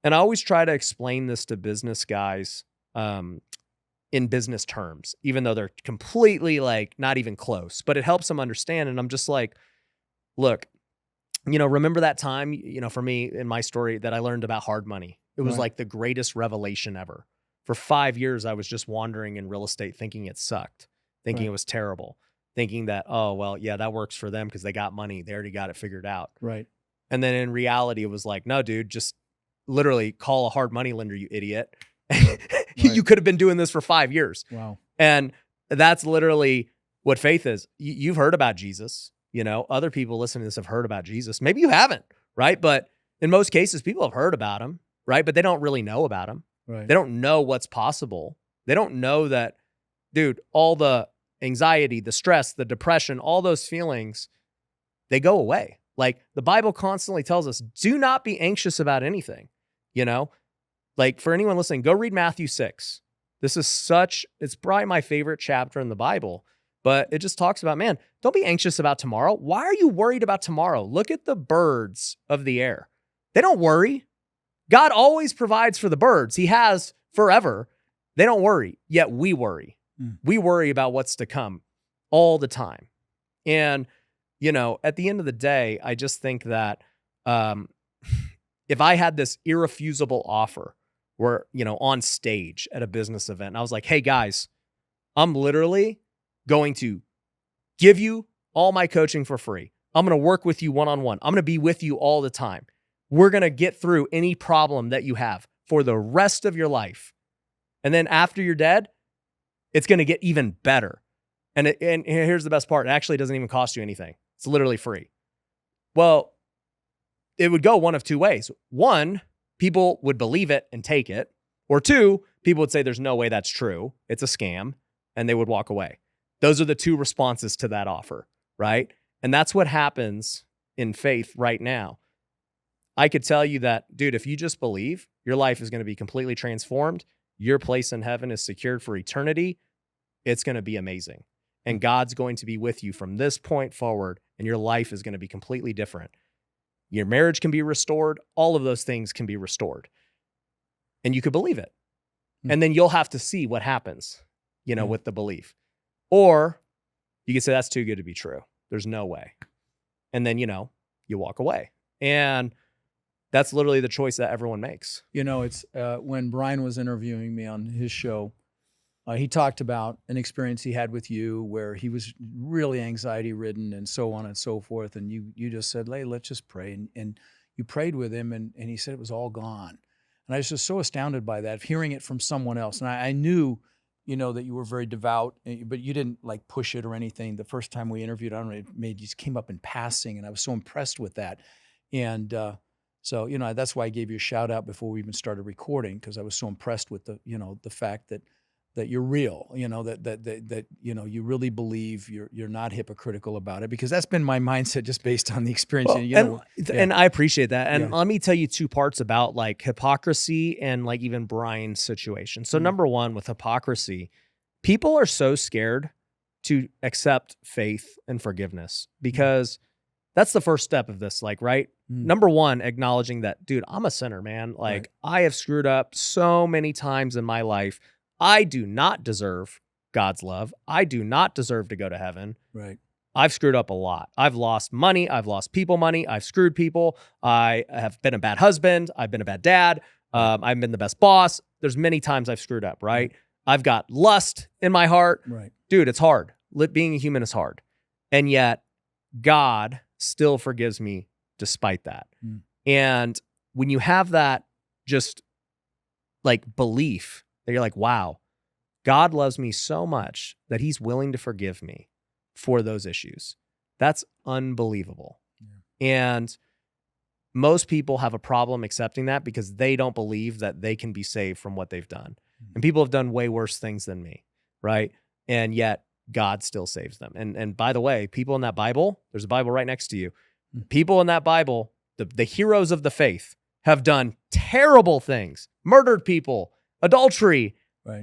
And I always try to explain this to business guys in business terms, even though they're completely like not even close, but it helps them understand. And I'm just like, look, remember that time, for me in my story that I learned about hard money. It was like the greatest revelation ever. For 5 years, I was just wandering in real estate thinking it sucked, thinking it was terrible, thinking that, oh, well, yeah, that works for them because they got money. They already got it figured out. Right. And then in reality, it was like, no, dude, just literally call a hard money lender, you idiot. You could have been doing this for 5 years. Wow. And that's literally what faith is. You've heard about Jesus. Other people listening to this have heard about Jesus. Maybe you haven't, right? But in most cases, people have heard about him, right? But they don't really know about him. Right. They don't know what's possible. They don't know that, dude, all the anxiety, the stress, the depression, all those feelings, they go away. Like the Bible constantly tells us, do not be anxious about anything, Like for anyone listening, go read Matthew 6. It's probably my favorite chapter in the Bible, but it just talks about, man, don't be anxious about tomorrow. Why are you worried about tomorrow? Look at the birds of the air. They don't worry. God always provides for the birds. He has forever. They don't worry, yet we worry. We worry about what's to come all the time. And, at the end of the day, I just think that if I had this irrefusable offer where, on stage at a business event, and I was like, hey guys, I'm literally going to give you all my coaching for free. I'm going to work with you one-on-one. I'm going to be with you all the time. We're going to get through any problem that you have for the rest of your life. And then after you're dead, it's going to get even better. And here's the best part. It actually doesn't even cost you anything. It's literally free. Well, it would go one of two ways. One, people would believe it and take it. Or two, people would say there's no way that's true. It's a scam. And they would walk away. Those are the two responses to that offer, right? And that's what happens in faith right now. I could tell you that, dude, if you just believe, your life is going to be completely transformed. Your place in heaven is secured for eternity. It's going to be amazing. And God's going to be with you from this point forward, and your life is going to be completely different. Your marriage can be restored. All of those things can be restored. And you could believe it. And then you'll have to see what happens, with the belief. Or you could say, that's too good to be true. There's no way. And then, you walk away. And that's literally the choice that everyone makes. It's when Brian was interviewing me on his show, he talked about an experience he had with you where he was really anxiety ridden and so on and so forth. And you just said, hey, let's just pray. And you prayed with him and he said it was all gone. And I was just so astounded by that, hearing it from someone else. And I knew, that you were very devout, but you didn't like push it or anything. The first time we interviewed, I don't know, it just came up in passing, and I was so impressed with that. And so, that's why I gave you a shout out before we even started recording, because I was so impressed with the fact that you're real, that you really believe, you're not hypocritical about it, because that's been my mindset just based on the experience. And I appreciate that. And let me tell you two parts about like hypocrisy and like even Brian's situation. So number one, with hypocrisy, people are so scared to accept faith and forgiveness, because that's the first step of this, like, right? Number one, acknowledging that, dude, I'm a sinner, man. Like, I have screwed up so many times in my life. I do not deserve God's love. I do not deserve to go to heaven. Right. I've screwed up a lot. I've lost money. I've lost people money. I've screwed people. I have been a bad husband. I've been a bad dad. I've been the best boss. There's many times I've screwed up, right? I've got lust in my heart. Right. Dude, it's hard. Being a human is hard. And yet God still forgives me despite that. And when you have that just like belief, that you're like, wow, God loves me so much that he's willing to forgive me for those issues. That's unbelievable. And most people have a problem accepting that because they don't believe that they can be saved from what they've done. And people have done way worse things than me, right? And yet God still saves them. And by the way, people in that Bible, there's a Bible right next to you. People in that Bible, the heroes of the faith, have done terrible things, murdered people, adultery,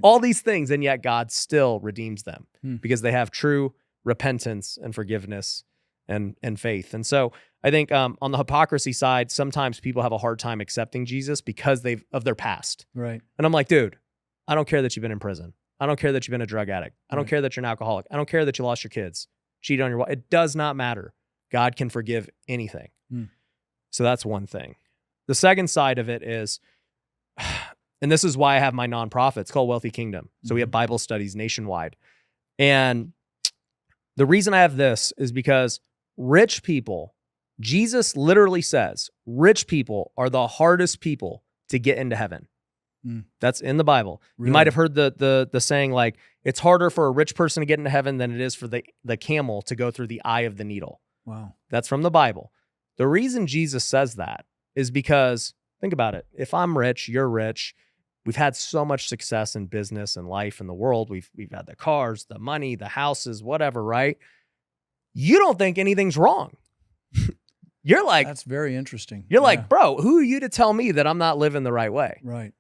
all these things, and yet God still redeems them because they have true repentance and forgiveness and faith. And so I think on the hypocrisy side, sometimes people have a hard time accepting Jesus because of their past. Right. And I'm like, dude, I don't care that you've been in prison. I don't care that you've been a drug addict. I don't care that you're an alcoholic. I don't care that you lost your kids, cheated on your wife. It does not matter. God can forgive anything. So that's one thing. The second side of it is, and this is why I have my nonprofit. It's called Wealthy Kingdom. So we have Bible studies nationwide. And the reason I have this is because rich people, Jesus literally says, rich people are the hardest people to get into heaven. That's in the Bible. Really? You might have heard the saying, like, it's harder for a rich person to get into heaven than it is for the camel to go through the eye of the needle. Wow. That's from the Bible. The reason Jesus says that is because, think about it. If I'm rich, you're rich. We've had so much success in business and life in the world. We've had the cars, the money, the houses, whatever, right? You don't think anything's wrong. You're like, that's very interesting. You're like, bro, who are you to tell me that I'm not living the right way? Right.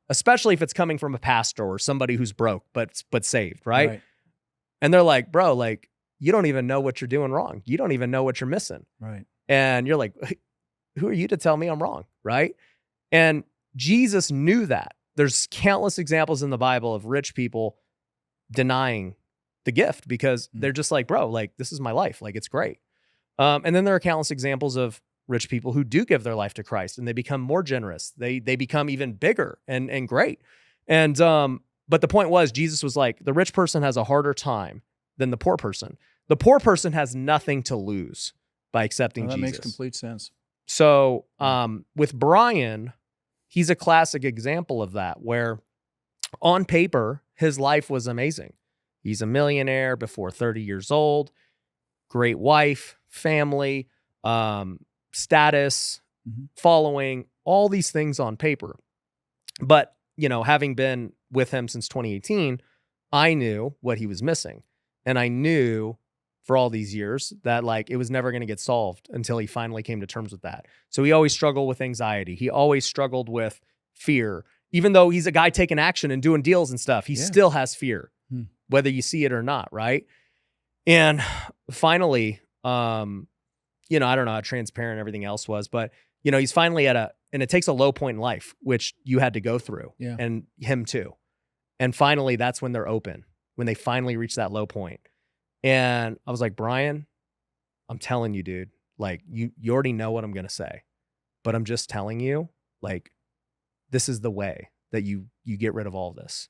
Especially if it's coming from a pastor or somebody who's broke, but saved, right? And they're like, bro, like, you don't even know what you're doing wrong. You don't even know what you're missing. Right. And you're like, who are you to tell me I'm wrong, right? And Jesus knew that. There's countless examples in the Bible of rich people denying the gift because they're just like, bro, like, this is my life. Like, it's great. And then there are countless examples of rich people who do give their life to Christ and they become more generous. They become even bigger and great. And but the point was, Jesus was like, the rich person has a harder time than the poor person. The poor person has nothing to lose by accepting Jesus. That makes complete sense. So with Brian, he's a classic example of that, where on paper, his life was amazing. He's a millionaire before 30 years old, great wife, family, status, following, all these things on paper. But, having been with him since 2018, I knew what he was missing. And I knew for all these years that like it was never going to get solved until he finally came to terms with that. So he always struggled with anxiety. He always struggled with fear. Even though he's a guy taking action and doing deals and stuff, he still has fear, whether you see it or not, right? And finally, I don't know how transparent everything else was, but he's finally and it takes a low point in life, which you had to go through, and him too. And finally, that's when they're open, when they finally reach that low point. And I was like, Brian, I'm telling you, dude, like you already know what I'm going to say, but I'm just telling you, like, this is the way that you get rid of all of this.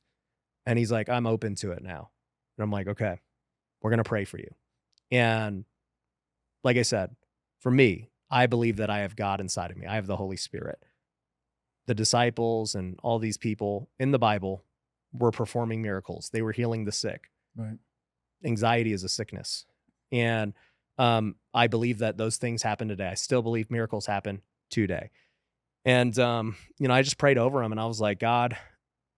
And he's like, I'm open to it now. And I'm like, okay, we're going to pray for you. And like I said, for me, I believe that I have God inside of me. I have the Holy Spirit. The disciples and all these people in the Bible were performing miracles. They were healing the sick. Right. Anxiety is a sickness. And I believe that those things happen today. I still believe miracles happen today. And, I just prayed over him and I was like, God,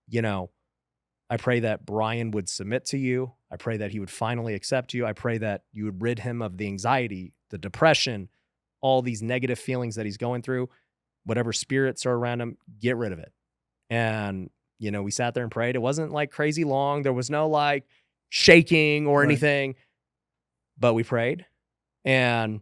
I pray that Brian would submit to you. I pray that he would finally accept you. I pray that you would rid him of the anxiety, the depression, all these negative feelings that he's going through. Whatever spirits are around him, get rid of it. And, we sat there and prayed. It wasn't like crazy long. There was no like shaking or anything, but we prayed. And,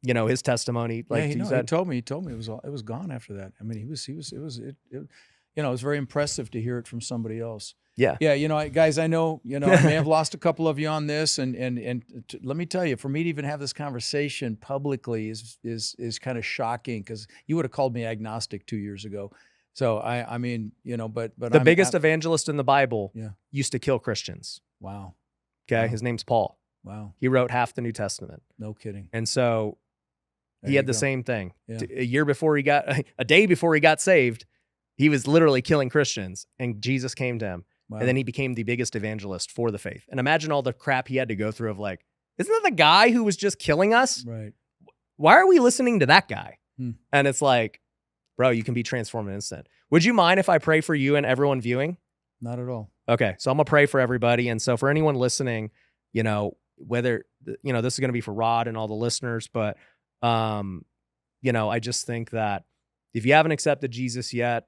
his testimony, like he told me it was gone after that. I mean, it was very impressive to hear it from somebody else. Yeah. Yeah. Guys, I know, I may have lost a couple of you on this and let me tell you, for me to even have this conversation publicly is kind of shocking because you would have called me agnostic 2 years ago. So I mean, but the biggest evangelist in the Bible Yeah. used to kill Christians. Wow. Okay. Wow. His name's Paul. Wow. He wrote half the New Testament. No kidding. And so There he had you the go. same thing. Yeah. A day before he got saved, he was literally killing Christians and Jesus came to him. Wow. And then he became the biggest evangelist for the faith. And imagine all the crap he had to go through of like, isn't that the guy who was just killing us? Right. Why are we listening to that guy? Hmm. And it's like, bro, you can be transformed in an instant. Would you mind if I pray for you and everyone viewing? Not at all. Okay. So I'm going to pray for everybody. And so for anyone listening, whether, this is going to be for Rod and all the listeners, but, I just think that if you haven't accepted Jesus yet,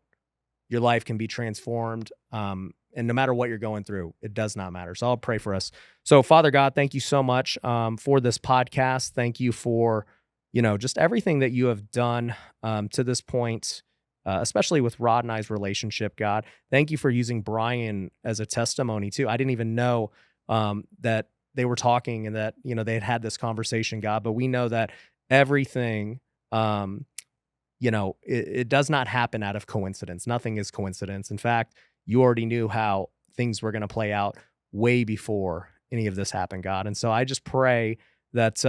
your life can be transformed. And no matter what you're going through, it does not matter. So I'll pray for us. So Father God, thank you so much for this podcast. Thank you for, just everything that you have done to this point, especially with Rod and I's relationship, God. Thank you for using Brian as a testimony too. I didn't even know that they were talking and that, they had this conversation, God, but we know that everything, it does not happen out of coincidence. Nothing is coincidence. In fact, you already knew how things were going to play out way before any of this happened, God. And so I just pray that,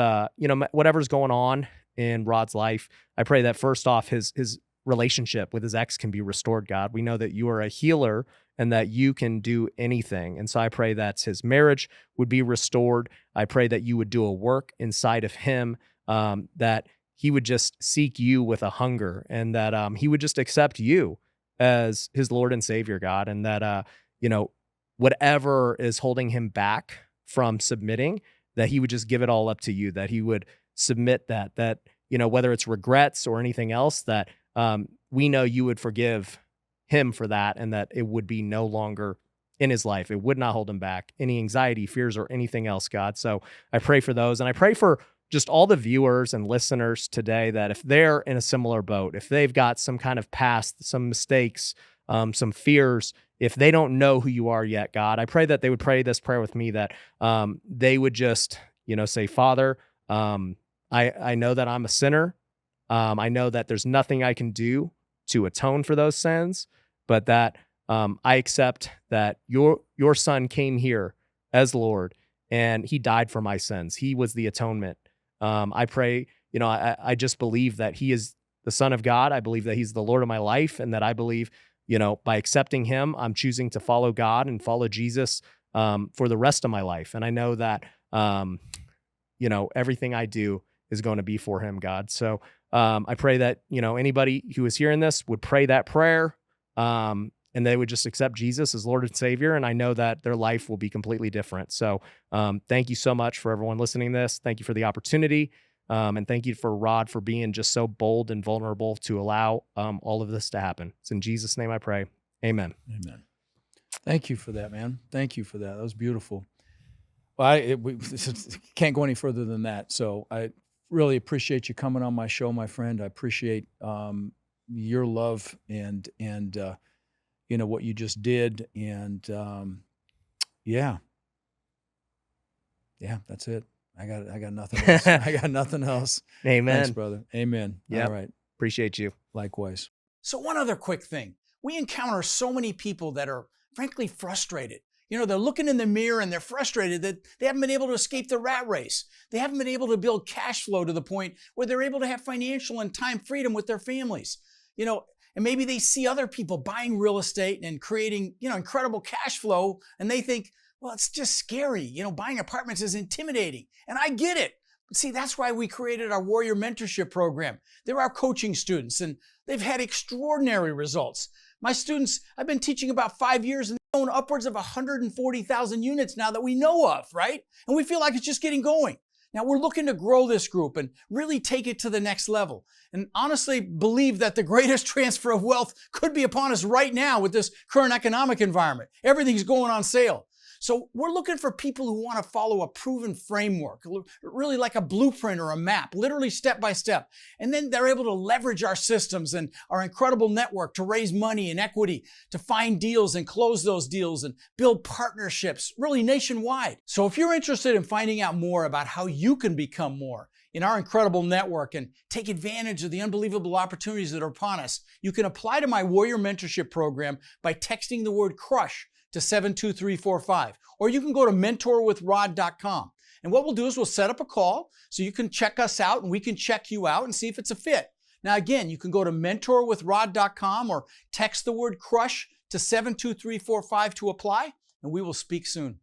whatever's going on in Rod's life, I pray that first off, his relationship with his ex can be restored, God. We know that you are a healer and that you can do anything. And so I pray that his marriage would be restored. I pray that you would do a work inside of him, that he would just seek you with a hunger and that he would just accept you as his Lord and Savior, God. And that, whatever is holding him back from submitting, that he would just give it all up to you, that he would submit that, whether it's regrets or anything else, that we know you would forgive him for that and that it would be no longer in his life. It would not hold him back, any anxiety, fears, or anything else, God. So I pray for those. And I pray for just all the viewers and listeners today that if they're in a similar boat, if they've got some kind of past, some mistakes, some fears, if they don't know who you are yet, God, I pray that they would pray this prayer with me, that they would just, say, Father, I know that I'm a sinner. I know that there's nothing I can do to atone for those sins, but that I accept that your son came here as Lord and he died for my sins. He was the atonement. I pray, I just believe that he is the Son of God. I believe that he's the Lord of my life, and that I believe, by accepting him, I'm choosing to follow God and follow Jesus for the rest of my life. And I know that, everything I do is going to be for him, God. So I pray that, anybody who is hearing this would pray that prayer. and they would just accept Jesus as Lord and Savior. And I know that their life will be completely different. So thank you so much for everyone listening to this. Thank you for the opportunity. And thank you for Rod for being just so bold and vulnerable to allow all of this to happen. It's in Jesus' name I pray. Amen. Amen. Thank you for that, man. Thank you for that. That was beautiful. Well, we can't go any further than that. So I really appreciate you coming on my show, my friend. I appreciate your love and what you just did. And yeah, that's it. I got nothing else. I got nothing else. Amen. Thanks, brother. Amen. Yep. All right. Appreciate you. Likewise. So one other quick thing. We encounter so many people that are frankly frustrated. They're looking in the mirror and they're frustrated that they haven't been able to escape the rat race. They haven't been able to build cash flow to the point where they're able to have financial and time freedom with their families. And maybe they see other people buying real estate and creating, incredible cash flow, and they think, well, it's just scary. Buying apartments is intimidating. And I get it. See, that's why we created our Warrior Mentorship Program. They're our coaching students, and they've had extraordinary results. My students, I've been teaching about 5 years, and they own upwards of 140,000 units now that we know of, right? And we feel like it's just getting going. Now, we're looking to grow this group and really take it to the next level. And honestly believe that the greatest transfer of wealth could be upon us right now with this current economic environment. Everything's going on sale. So we're looking for people who want to follow a proven framework, really like a blueprint or a map, literally step by step. And then they're able to leverage our systems and our incredible network to raise money and equity, to find deals and close those deals and build partnerships, really nationwide. So if you're interested in finding out more about how you can become more in our incredible network and take advantage of the unbelievable opportunities that are upon us, you can apply to my Warrior Mentorship Program by texting the word CRUSH to 72345, or you can go to mentorwithrod.com. And what we'll do is we'll set up a call so you can check us out and we can check you out and see if it's a fit. Now, again, you can go to mentorwithrod.com or text the word CRUSH to 72345 to apply, and we will speak soon.